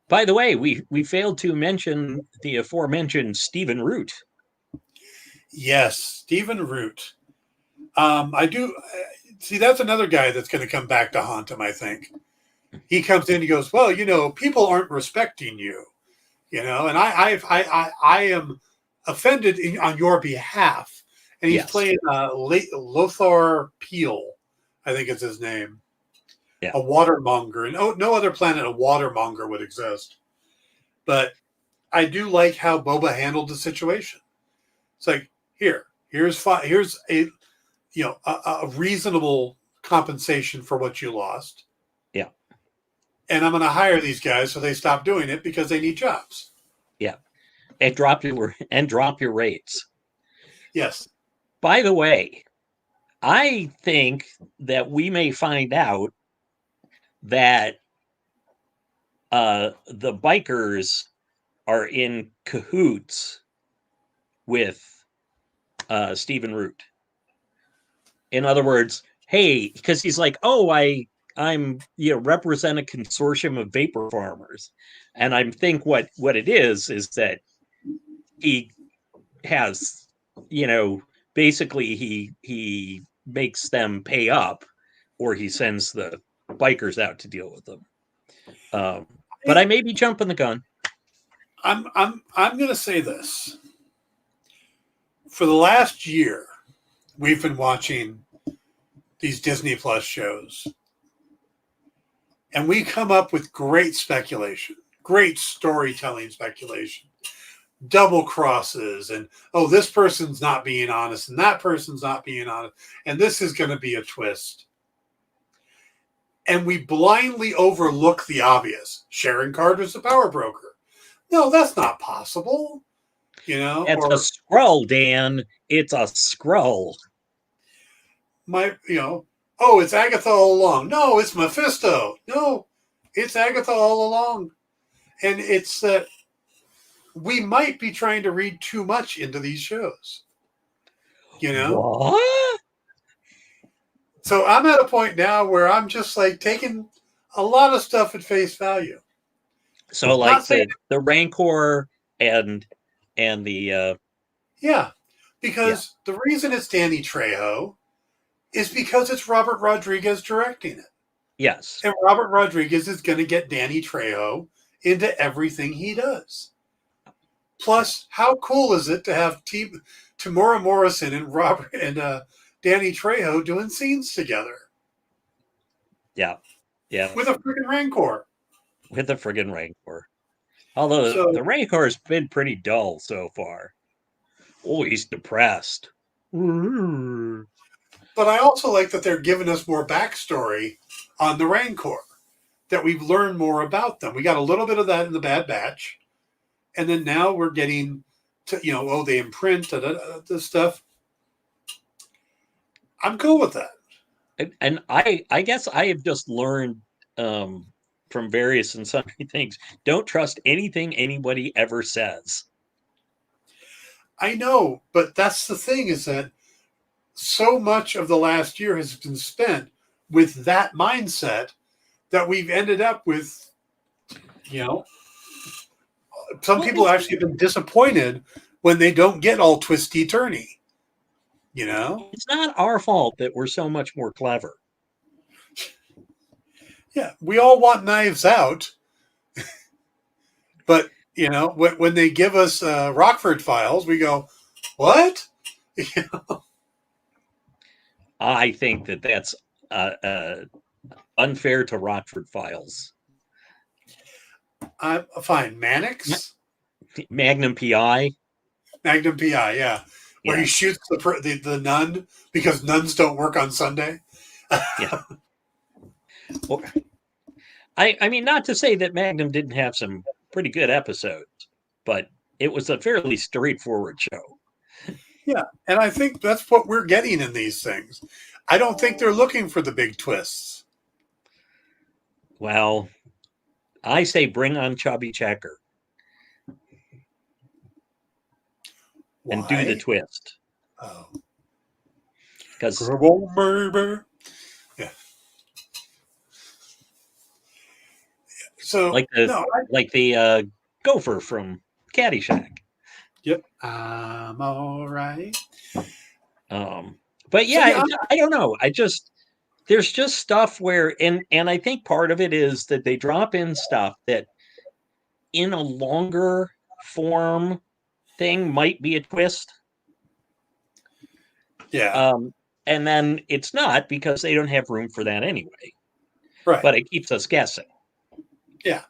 By the way, we failed to mention the aforementioned Stephen Root. Yes, Stephen Root. I do see that's another guy that's going to come back to haunt him, I think. He comes in, he goes, well, people aren't respecting you, and I am offended on your behalf. And he's playing Lothar Peel, I think is his name. Yeah. A watermonger. And no other planet a watermonger would exist. But I do like how Boba handled the situation. It's like, here's a a reasonable compensation for what you lost. Yeah. And I'm going to hire these guys so they stop doing it because they need jobs. Yeah. And drop your rates. Yes. By the way, I think that we may find out that the bikers are in cahoots with Stephen Root. In other words, hey, because he's like, oh, I'm represent a consortium of vapor farmers, and I think what it is that he has, basically he makes them pay up, or he sends the bikers out to deal with them. But I may be jumping the gun. I'm going to say this. For the last year, we've been watching these Disney Plus shows, and we come up with great speculation, great storytelling speculation, double crosses, and this person's not being honest, and that person's not being honest, and this is going to be a twist. And we blindly overlook the obvious. Sharon Carter's a power broker. No, that's not possible. It's a Skrull, Dan. It's a Skrull. It's Agatha all along. No, it's Mephisto. No, it's Agatha all along. And it's that we might be trying to read too much into these shows. What? So I'm at a point now where I'm just like taking a lot of stuff at face value. So like the Rancor and the because the reason it's Danny Trejo is because it's Robert Rodriguez directing it. Yes. And Robert Rodriguez is going to get Danny Trejo into everything he does. Plus, how cool is it to have Tamora Morrison and Robert and Danny Trejo doing scenes together? Yeah. Yeah. With a friggin' Rancor. Although the Rancor's been pretty dull so far. Oh, he's depressed. But But I also like that they're giving us more backstory on the Rancor, that we've learned more about them. We got a little bit of that in the Bad Batch, and then now we're getting to, they imprint this stuff. I'm cool with that. And I guess I have just learned from various and sundry things. Don't trust anything anybody ever says. I know, but that's the thing, is that so much of the last year has been spent with that mindset that we've ended up with, some people actually have been disappointed when they don't get all twisty turny. It's not our fault that we're so much more clever. Yeah, we all want Knives Out, but when they give us Rockford Files, we go, what? I think that's unfair to Rockford Files. Fine. Mannix? Magnum Pi. Magnum Pi, yeah. Where he shoots the nun because nuns don't work on Sunday. Yeah. Well, I mean, not to say that Magnum didn't have some pretty good episodes, but it was a fairly straightforward show. Yeah, and I think that's what we're getting in these things. I don't think they're looking for the big twists. Well, I say bring on Chubby Checker. Why? And do the twist. Oh. Because yeah. So like the gopher from Caddyshack. Yep. I'm all right. But yeah, I don't know. There's just stuff where, and I think part of it is that they drop in stuff that in a longer form thing might be a twist. Yeah. And then it's not, because they don't have room for that anyway. Right. But it keeps us guessing. Yeah.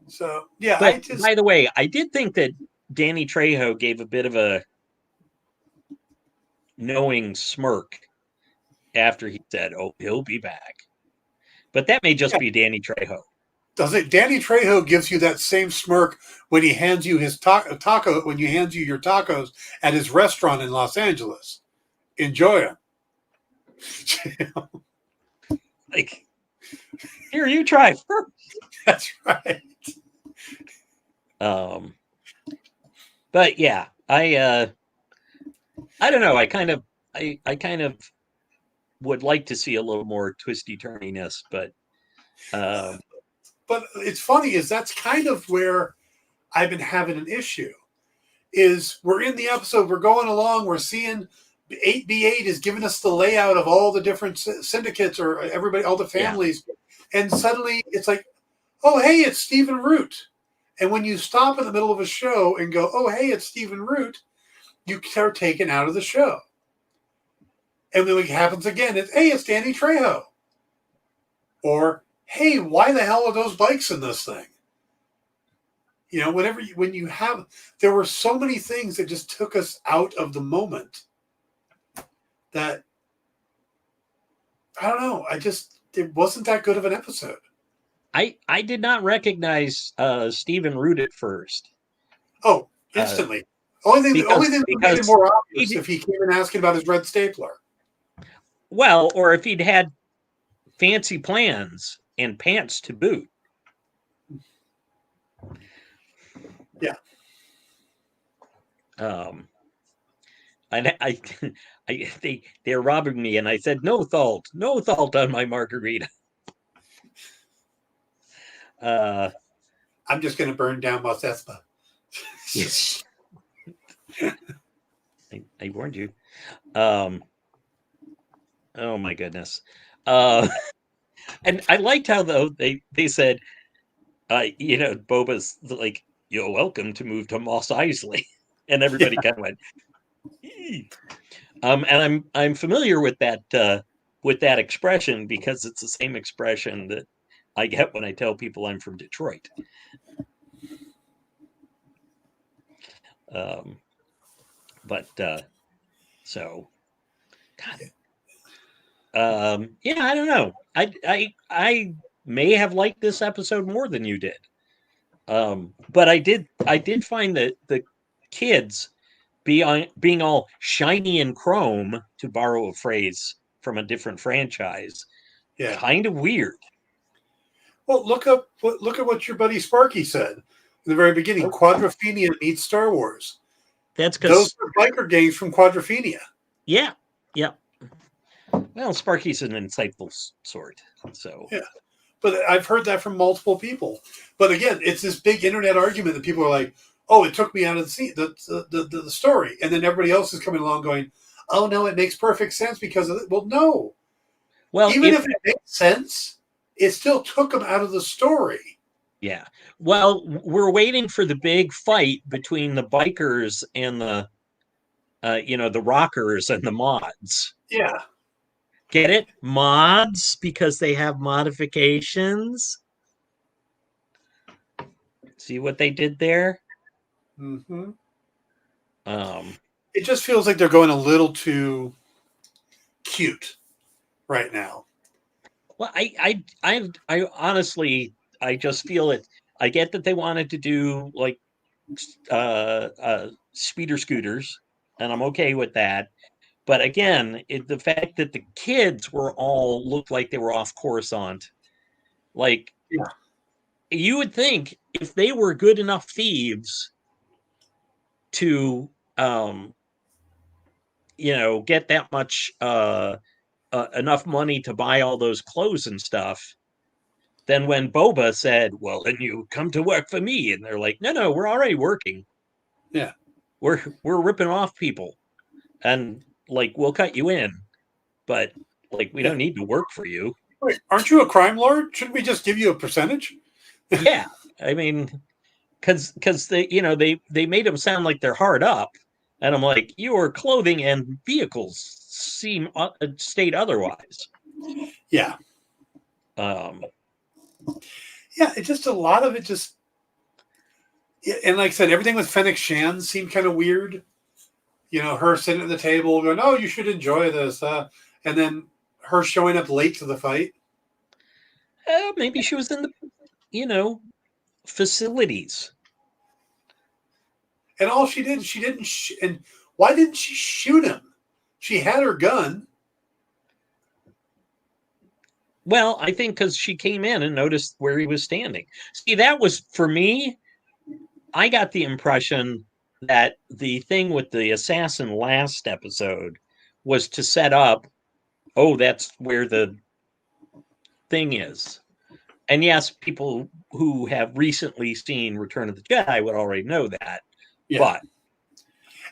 So, yeah. But by the way, I did think that Danny Trejo gave a bit of a knowing smirk after he said, "Oh, he'll be back." But that may just be Danny Trejo. Does it? Danny Trejo gives you that same smirk when he hands you his taco, when he hands you your tacos at his restaurant in Los Angeles. Enjoy them. Like, here, you try first. That's right. But yeah, I don't know. I kind of would like to see a little more twisty turniness, but it's funny, is that's kind of where I've been having an issue. Is we're in the episode, we're going along, we're seeing 8B8 is giving us the layout of all the different syndicates or everybody, all the families, and suddenly it's like, oh hey, it's Stephen Root. And when you stop in the middle of a show and go, oh hey, it's Stephen Root, you are taken out of the show. And then it happens again. It's, hey, it's Danny Trejo. Or, hey, why the hell are those bikes in this thing? When you have, there were so many things that just took us out of the moment that, I don't know. It wasn't that good of an episode. I did not recognize Stephen Root at first. Oh, instantly. Only thing that made it more obvious if he came in asking about his red stapler. Well, or if he'd had fancy plans and pants to boot. Yeah. And they're robbing me, and I said no salt on my margarita. I'm just going to burn down Mos Espa. Yes. I warned you. Oh my goodness. And I liked how, though, they said, Boba's like, you're welcome to move to Mos Eisley. And everybody kind of went, eee. And I'm familiar with that expression, because it's the same expression that I get when I tell people I'm from Detroit. So, God, Yeah, I don't know. I may have liked this episode more than you did. But I did find that the kids being all shiny and chrome, to borrow a phrase from a different franchise, Yeah. kind of weird. Well, look at what your buddy Sparky said in the very beginning. Quadrophenia meets Star Wars. That's Those because, are biker gangs from Quadrophenia. yeah, yeah. Well, Sparky's an insightful sort, so Yeah. But I've heard that from multiple people. But again, it's this big internet argument that people are like, "Oh, it took me out of the story," and then everybody else is coming along going, "Oh no, it makes perfect sense because of it." Well, no, well, even if it makes sense, it still took them out of the story. yeah. Well, we're waiting for the big fight between the bikers and the rockers and the mods. Yeah. Get it? Mods, because they have modifications. See what they did there? Mm-hmm. Um, It just feels like they're going a little too cute right now. well, I honestly, I just feel it. I get that they wanted to do like speeder scooters, and I'm okay with that. But again, the fact that the kids were all looked like they were off Coruscant, like Yeah. you would think if they were good enough thieves to, get that much enough money to buy all those clothes and stuff, then when Boba said, "Well, then you come to work for me," and they're like, "No, we're already working. Yeah. We're ripping off people, and like we'll cut you in, but like we don't need to work for you." Wait, aren't you a crime lord? Shouldn't we just give you a percentage? Yeah, I mean, because they made them sound like they're hard up, and I'm like, your clothing and vehicles seem state otherwise. Yeah. Um, Yeah, it just a lot of it just yeah, and like I said, everything with Fennec Shan seemed kind of weird. Her sitting at the table going, "Oh, you should enjoy this," and then her showing up late to the fight. maybe she was in the you know facilities. And all she did, she didn't. And why didn't she shoot him? She had her gun. Well, I think because she came in and noticed where he was standing. See, that was for me. I got the impression that the thing with the assassin last episode was to set up, oh, that's where the thing is. And yes, people who have recently seen Return of the Jedi would already know that. Yeah. But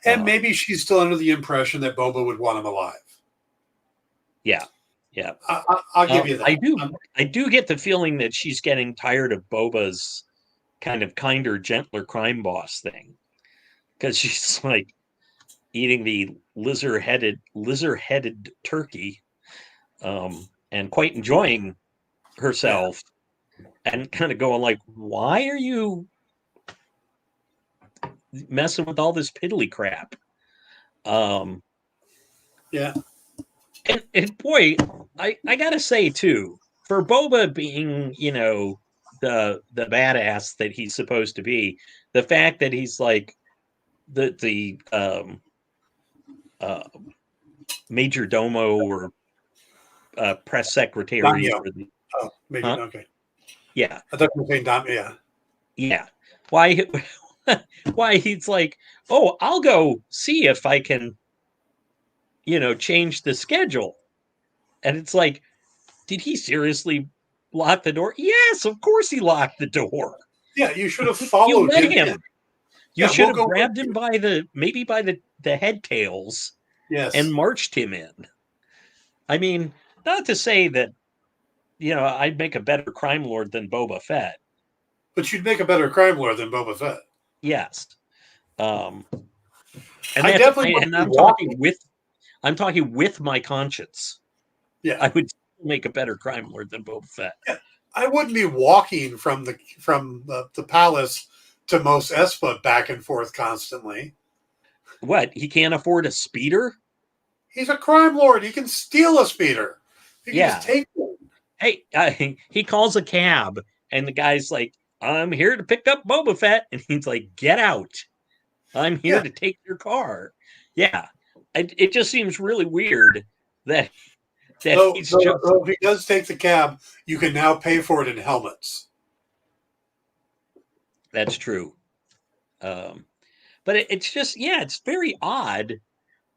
And maybe she's still under the impression that Boba would want him alive. yeah. I'll give you that. I do get the feeling that she's getting tired of Boba's kind of kinder, gentler crime boss thing, because she's like eating the lizard-headed turkey, and quite enjoying herself, and kind of going like, "Why are you messing with all this piddly crap?" Yeah. And boy, I gotta say too, for Boba being, the badass that he's supposed to be, the fact that he's like the uh, major domo or press secretary Damio. for the Oh, maybe okay. yeah. I thought you were saying Damio. Yeah. Why why he's like, "Oh, I'll go see if I can, change the schedule." And it's like, did he seriously lock the door? Yes, of course he locked the door. Yeah, you should have You followed let him. him. In. You Yeah, should we'll have go grabbed him by the head tails Yes. and marched him in. I mean, not to say that, I'd make a better crime lord than Boba Fett. But you'd make a better crime lord than Boba Fett. Yes. And I definitely I'm talking with my conscience. Yeah. I would make a better crime lord than Boba Fett. Yeah. I wouldn't be walking from the palace to Mos Espa back and forth constantly. What? He can't afford a speeder? He's a crime lord. He can steal a speeder. You can Yeah. just take one. Hey, he calls a cab, and the guy's like, "I'm here to pick up Boba Fett," and he's like, "Get out! I'm here Yeah. to take your car." Yeah, it just seems really weird that So, he's so, just. so if he does take the cab, you can now pay for it in helmets. That's true. Um, but it's just, yeah, it's very odd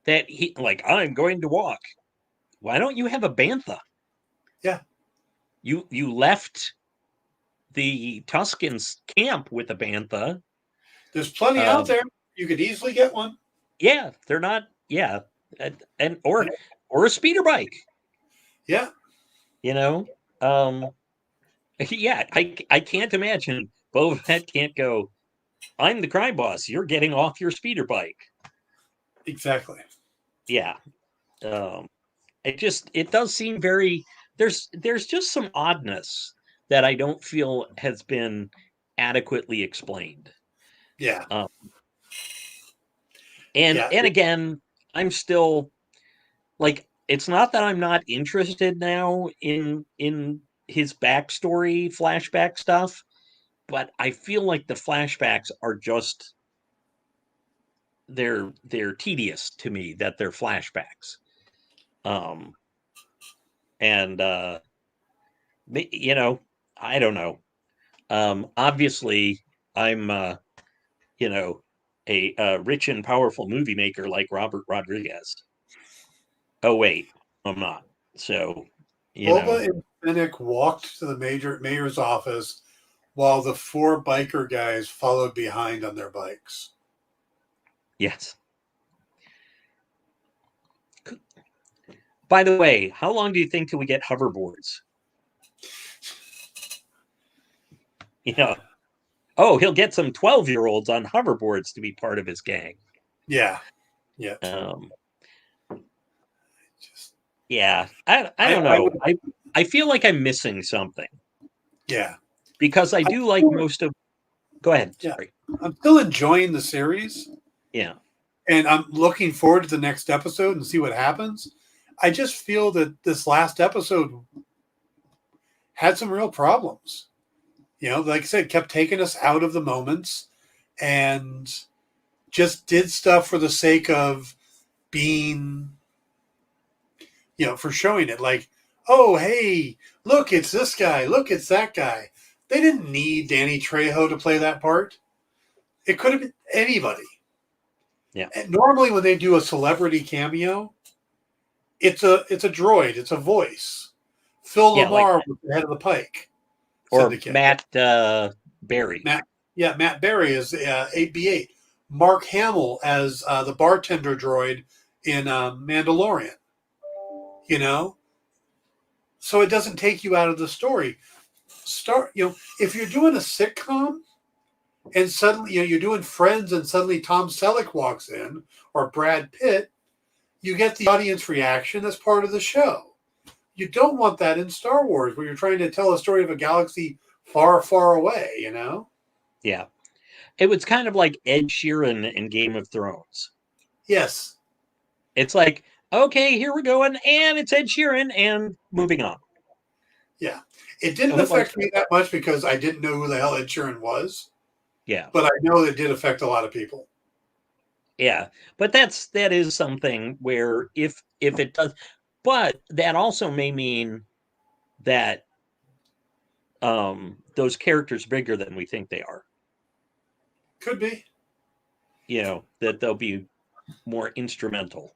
that he like, I'm going to walk. Why don't you have a bantha? Yeah. You left the Tuscans camp with a bantha. There's plenty out Um, there. You could easily get one. yeah, they're not. Yeah, and Yeah. or a speeder bike. Yeah. You know, um, yeah, I can't imagine Boba Fett can't go. I'm the crime boss. You're getting off your speeder bike. Exactly. Yeah, um, it does seem very. There's just some oddness that I don't feel has been adequately explained. Yeah. Um, and Yeah. and again, I'm still like, it's not that I'm not interested now in his backstory flashback stuff, but I feel like the flashbacks are just they're tedious to me that they're flashbacks. Um and you know, I don't know. Obviously I'm you know, a rich and powerful movie maker like Robert Rodriguez. Oh wait, I'm not. So, you Boba know, and Fennec walked to the mayor's office while the four biker guys followed behind on their bikes. yes. By the way, how long do you think till we get hoverboards? You know, oh, he'll get some 12-year-olds on hoverboards to be part of his gang. Yeah. Yeah. Um, Just yeah, I don't I know. would I feel like I'm missing something yeah. because I I do like still, most of. Go ahead. yeah. Sorry. I'm still enjoying the series Yeah. and I'm looking forward to the next episode and see what happens. I just feel that this last episode had some real problems. You know, like I said, kept taking us out of the moments and just did stuff for the sake of being, for showing it. Like, oh, hey, look, it's this guy. Look, it's that guy. They didn't need Danny Trejo to play that part. It could have been anybody. Yeah. And normally, when they do a celebrity cameo, it's a droid, it's a voice. Phil Yeah, like, Lamar was the head of the Pike or Syndicate. Matt Berry. Matt Berry is 8B8. Mark Hamill as the bartender droid in Mandalorian. You know, so it doesn't take you out of the story. If you're doing a sitcom and suddenly you're doing Friends and suddenly Tom Selleck walks in or Brad Pitt, you get the audience reaction as part of the show. You don't want that in Star Wars where you're trying to tell a story of a galaxy far, far away. Yeah. It was kind of like Ed Sheeran in Game of Thrones. Yes. It's like, okay, here we're going, and it's Ed Sheeran, and moving on. Yeah. It didn't affect me that much because I didn't know who the hell Ed Sheeran was. Yeah. But I know it did affect a lot of people. Yeah. But that is something where if it does, but that also may mean that those characters are bigger than we think they are. Could be. That they'll be more instrumental.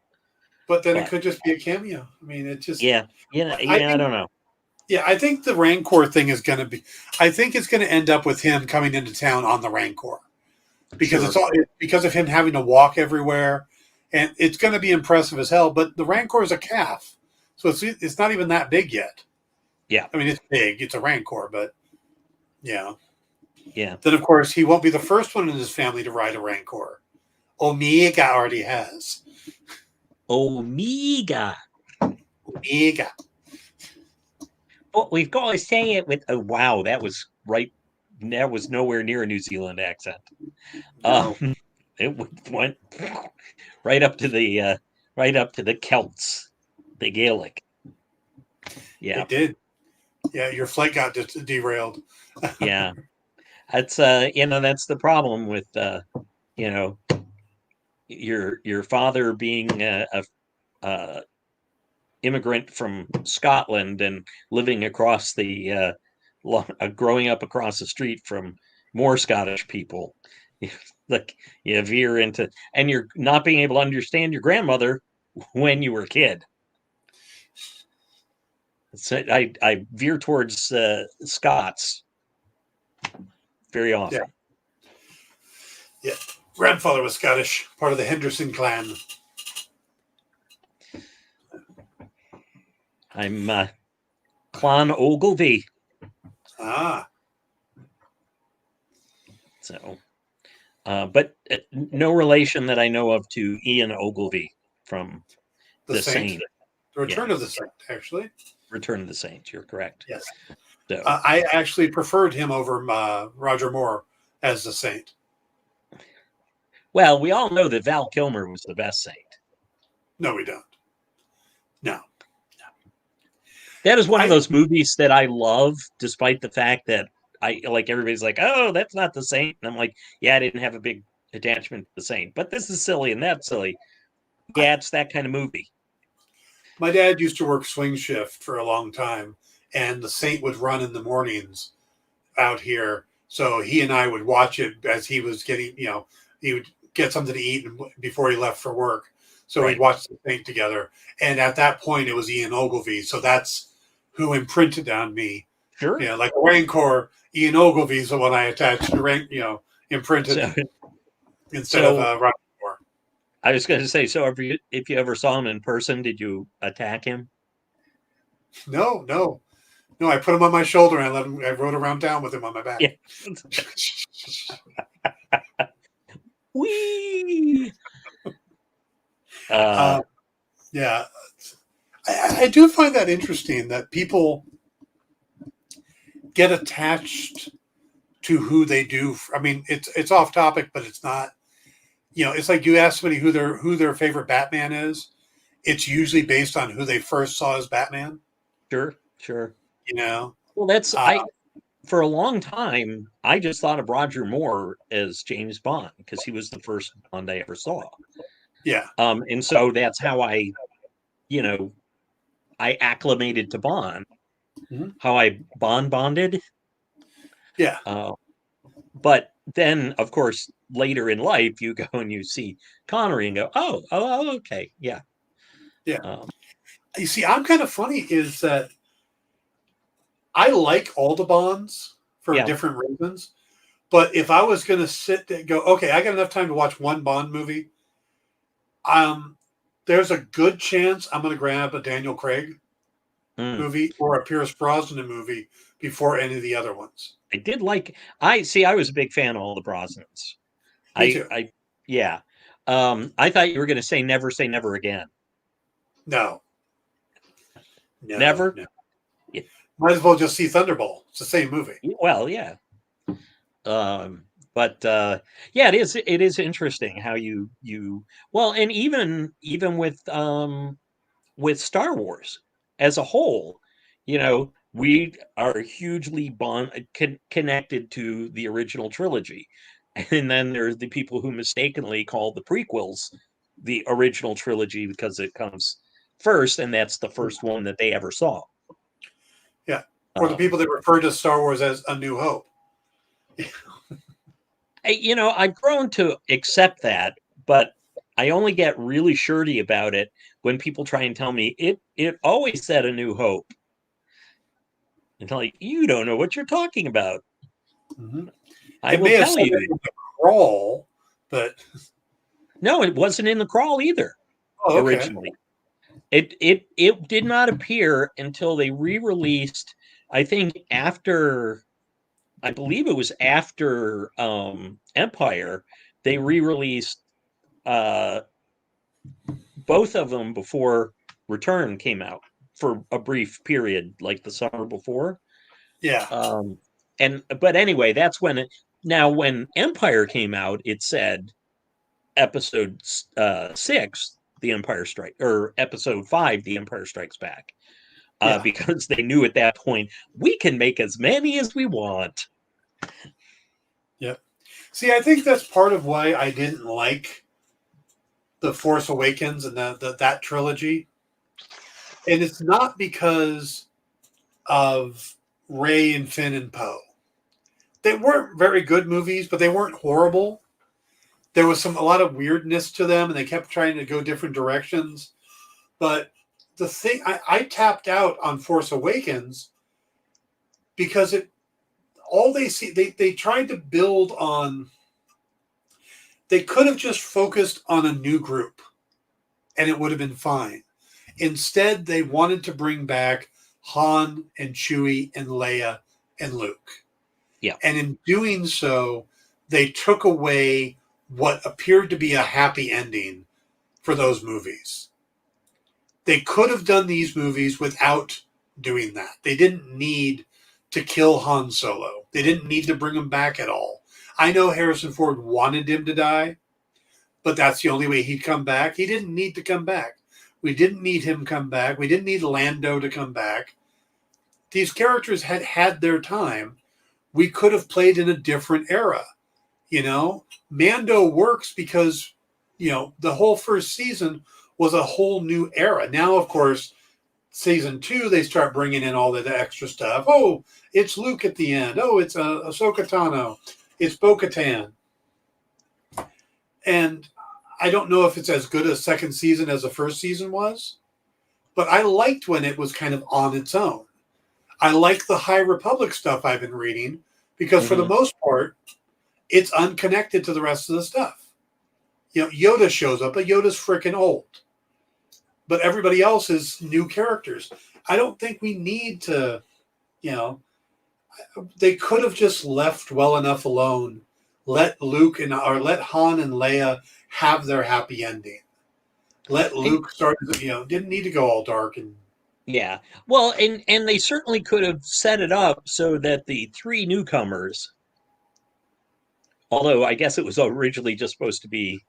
But then it could just be a cameo. I mean, it just I don't know. Yeah, I think the Rancor thing is going to be. I think it's going to end up with him coming into town on the Rancor because it's because of him having to walk everywhere, and it's going to be impressive as hell. But the Rancor is a calf, so it's not even that big yet. Yeah, I mean it's big. It's a Rancor, but yeah. Then of course he won't be the first one in his family to ride a Rancor. Omega already has. Omega. Oh, we've got to say it with. Oh, wow, that was right. That was nowhere near a New Zealand accent. No. It went right up to the Celts, the Gaelic. Yeah. It did. Yeah, your flight got derailed. Yeah. That's that's the problem with your father being a immigrant from Scotland and living across the growing up across the street from more Scottish people. Like you veer into, and you're not being able to understand your grandmother when you were a kid. So I veer towards Scots very Yeah. often. Yeah. Grandfather was Scottish, part of the Henderson clan. I'm Clan Ogilvy. Ah. So, but no relation that I know of to Ian Ogilvy from The The Saint. Saint. The Return Yeah. of the Saint, actually. Return of the Saint. You're correct. Yes. So, I actually preferred him over Roger Moore as the Saint. well, we all know that Val Kilmer was the best Saint. No, we don't. No. That is one of those movies that I love, despite the fact that everybody's like, oh, that's not the Saint. And I'm like, yeah, I didn't have a big attachment to the Saint, but this is silly and that's silly. Yeah, it's that kind of movie. My dad used to work swing shift for a long time, and the Saint would run in the mornings out here. So he and I would watch it as he was getting, he would get something to eat before he left for work. So we'd watch the Saint together. And at that point, it was Ian Ogilvy. So that's who imprinted on me. Sure. Yeah, like Rancor, Ian Ogilvy's the one I attached to imprinted instead of Roger Moore. I was going to say, so if you ever saw him in person, did you attack him? No. I put him on my shoulder and I rode around town with him on my back. Yeah. Whee! Yeah. I do find that interesting that people get attached to who they do. I mean, it's off topic, but it's not. It's like you ask somebody who their favorite Batman is. It's usually based on who they first saw as Batman. Sure. Well, that's for a long time, I just thought of Roger Moore as James Bond because he was the first Bond I ever saw. Yeah. And so that's how I acclimated to Bond. Mm-hmm. How I bonded. Yeah. But then, of course, later in life, you go and you see Connery and go, oh, okay, yeah. Yeah. You see, I'm kind of funny is that I like all the Bonds for different reasons. But if I was going to sit and go, okay, I got enough time to watch one Bond movie, there's a good chance I'm going to grab a Daniel Craig movie or a Pierce Brosnan movie before any of the other ones. I was a big fan of all the Brosnans. Me too. I thought you were going to say never again. No. Never? No. Yeah. Might as well just see Thunderball. It's the same movie. Well, yeah. But it is interesting how you well, and even with Star Wars as a whole, we are hugely connected to the original trilogy. And then there's the people who mistakenly call the prequels the original trilogy because it comes first, and that's the first one that they ever saw. Yeah. Or the people that refer to Star Wars as A New Hope. I've grown to accept that, but I only get really shirty about it when people try and tell me it always said A New Hope. And like, you don't know what you're talking about. Mm-hmm. I will tell you. In the crawl, but no, it wasn't in the crawl either. Oh, okay. Originally, it did not appear until they re-released. I think I believe it was after Empire. They re-released both of them before Return came out for a brief period, like the summer before. Yeah. But anyway, that's when when Empire came out, it said episode 6, The Empire Strikes, or episode 5, The Empire Strikes Back. Yeah. because they knew at that point we can make as many as we want. Yeah. See, I think that's part of why I didn't like The Force Awakens and that trilogy. And it's not because of Rey and Finn and Poe. They weren't very good movies, but they weren't horrible. There was a lot of weirdness to them, and they kept trying to go different directions. But the thing I tapped out on Force Awakens because they tried to build on. They could have just focused on a new group, and it would have been fine. Instead, they wanted to bring back Han and Chewie and Leia and Luke. Yeah. And in doing so, they took away what appeared to be a happy ending for those movies. They could have done these movies without doing that. They didn't need to kill Han Solo. They didn't need to bring him back at all. I know Harrison Ford wanted him to die, but that's the only way he'd come back. He didn't need to come back. We didn't need him to come back. We didn't need Lando to come back. These characters had had their time. We could have played in a different era. Mando works because, the whole first season was a whole new era. Now, of course, season 2, they start bringing in all the extra stuff. Oh, it's Luke at the end. Oh, it's Ahsoka Tano. It's Bo-Katan. And I don't know if it's as good a second season as the first season was, but I liked when it was kind of on its own. I like the High Republic stuff I've been reading because for the most part, it's unconnected to the rest of the stuff. Yoda shows up, but Yoda's freaking old. But everybody else is new characters. I don't think we need to, they could have just left well enough alone. Let let Han and Leia have their happy ending. Let Luke start, didn't need to go all dark and. Yeah. Well, and they certainly could have set it up so that the 3 newcomers, although I guess it was originally just supposed to be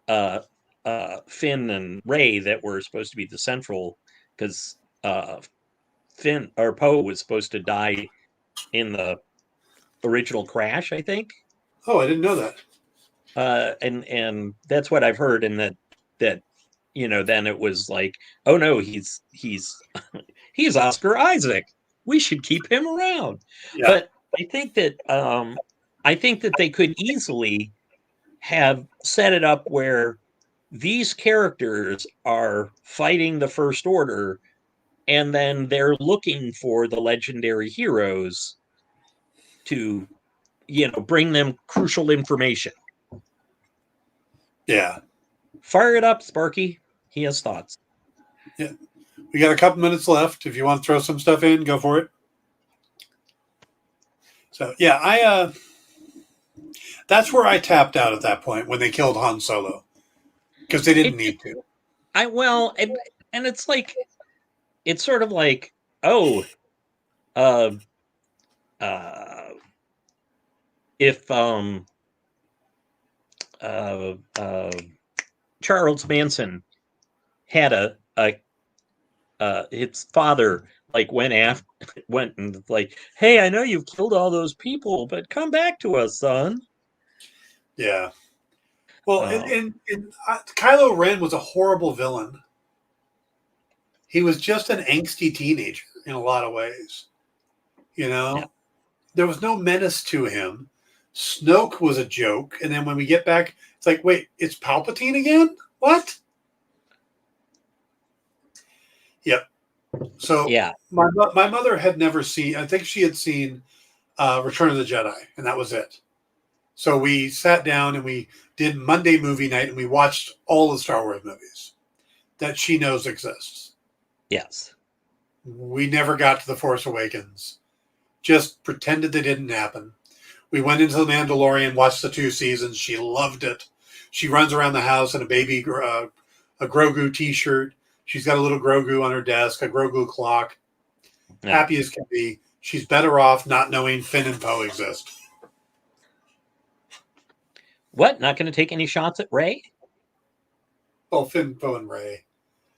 Finn and Rey that were supposed to be the central, because Finn or Poe was supposed to die in the original crash, I think. Oh, I didn't know that. And that's what I've heard, and that then it was like, oh no, he's he's Oscar Isaac. We should keep him around. Yeah. But I think that they could easily have set it up where these characters are fighting the First Order, and then they're looking for the legendary heroes to, bring them crucial information. Yeah. Fire it up, Sparky. He has thoughts. Yeah. We got a couple minutes left. If you want to throw some stuff in, go for it. So, yeah, that's where I tapped out at that point when they killed Han Solo. Because they didn't need to. And it's like, it's sort of like, if Charles Manson had his father went and like, hey, I know you've killed all those people, but come back to us, son. Yeah. Well, and Kylo Ren was a horrible villain. He was just an angsty teenager in a lot of ways. Yeah. There was no menace to him. Snoke was a joke, and then when we get back, it's like, wait, it's Palpatine again? What? Yep. So yeah, my mother had never seen. I think she had seen Return of the Jedi, and that was it. So we sat down and we did Monday movie night, and we watched all the Star Wars movies that she knows exists. Yes. We never got to The Force Awakens. Just pretended they didn't happen. We went into The Mandalorian, watched the 2 seasons. She loved it. She runs around the house in a Grogu t-shirt. She's got a little Grogu on her desk, a Grogu clock. Yeah. Happy as can be. She's better off not knowing Finn and Poe exist. What? Not going to take any shots at Rey? Well, Finn, Poe, and Rey.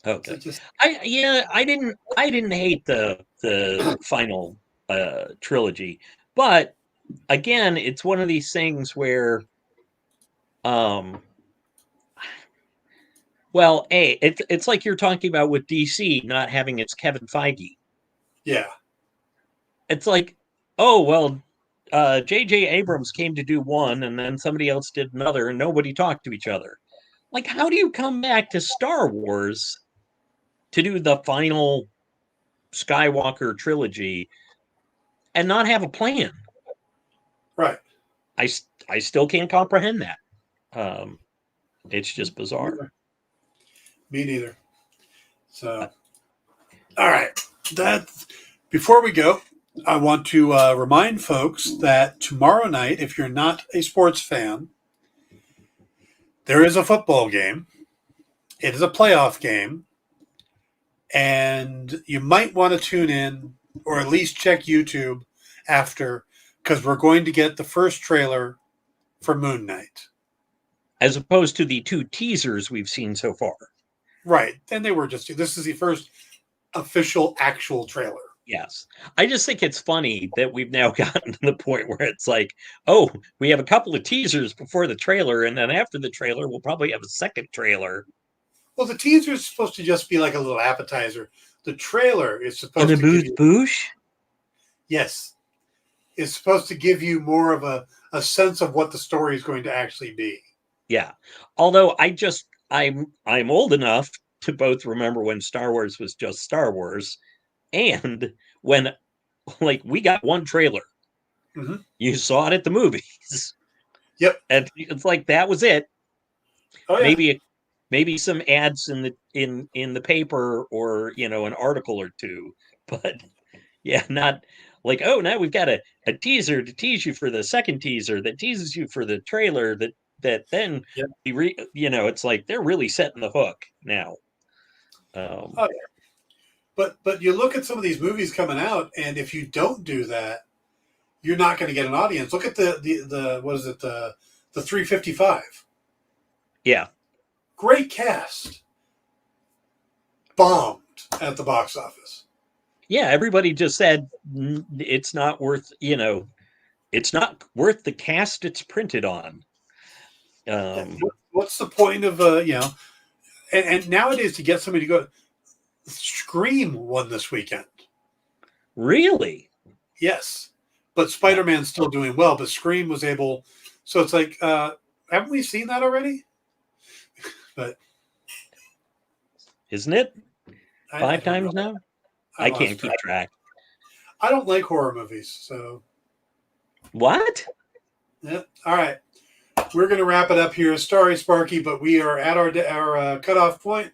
Okay. So just I didn't hate the final trilogy, but again, it's one of these things where um well, it's like you're talking about with DC not having its Kevin Feige. yeah, It's like, oh well, J.J. Abrams came to do one, and then somebody else did another, and nobody talked to each other. Like, how do you come back to Star Wars to do the final Skywalker trilogy and not have a plan? right. I still can't comprehend that. Um, it's just bizarre. Me neither. Uh, So, all right. That before we go, I want to remind folks that tomorrow night, if you're not a sports fan, there is a football game. It is a playoff game, and you might want to tune in or at least check YouTube after, because we're going to get the first trailer for Moon Knight. as opposed to the two teasers we've seen so far. Right. And they were just, this is the first official actual trailer. Yes. I just think it's funny that we've now gotten to the point where it's like, oh, we have a couple of teasers before the trailer, and then after the trailer, we'll probably have a second trailer. Well, the teaser is supposed to just be like a little appetizer. The trailer is supposed And a to give you, boosh? yes, it's supposed to give you more of a sense of what the story is going to actually be. Yeah. Although I'm old enough to both remember when Star Wars was just Star Wars and when like we got one trailer. Mm-hmm. You saw it at the movies. Yep. And it's like that was it. Oh yeah. Maybe some ads in the paper or an article or two. But yeah, not like, oh, now we've got a teaser to tease you for the second teaser that teases you for the trailer that then Yep. it's like they're really setting the hook now. Oh yeah. But you look at some of these movies coming out, and if you don't do that, you're not going to get an audience. Look at the what is it, the 355. Yeah. Great cast. Bombed at the box office. Yeah, everybody just said it's not worth, it's not worth the cast it's printed on. What's the point of and nowadays to get somebody to go, Scream won this weekend. Really? Yes. But Spider-Man's still doing well, but Scream was able, so it's like, haven't we seen that already? But isn't it 5 don't times know. now? I can't keep track. I don't like horror movies, so. What? Yeah. All right. We're going to wrap it up here. Sorry, Sparky, but we are at our cutoff point.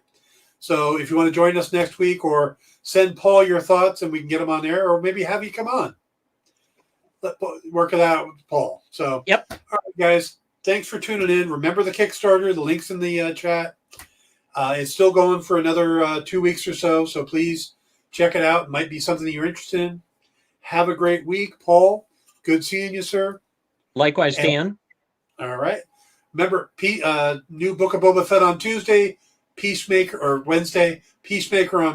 So if you want to join us next week, or send Paul your thoughts and we can get him on there, or maybe have you come on. Work it out with Paul. So, yep. All right, guys. Thanks for tuning in. Remember the Kickstarter. The link's in the chat. It's still going for another 2 weeks or so. So please check it out. It might be something that you're interested in. Have a great week, Paul. Good seeing you, sir. Likewise, Dan. All right. Remember, new Book of Boba Fett on Tuesday, Peacemaker, or Wednesday, Peacemaker on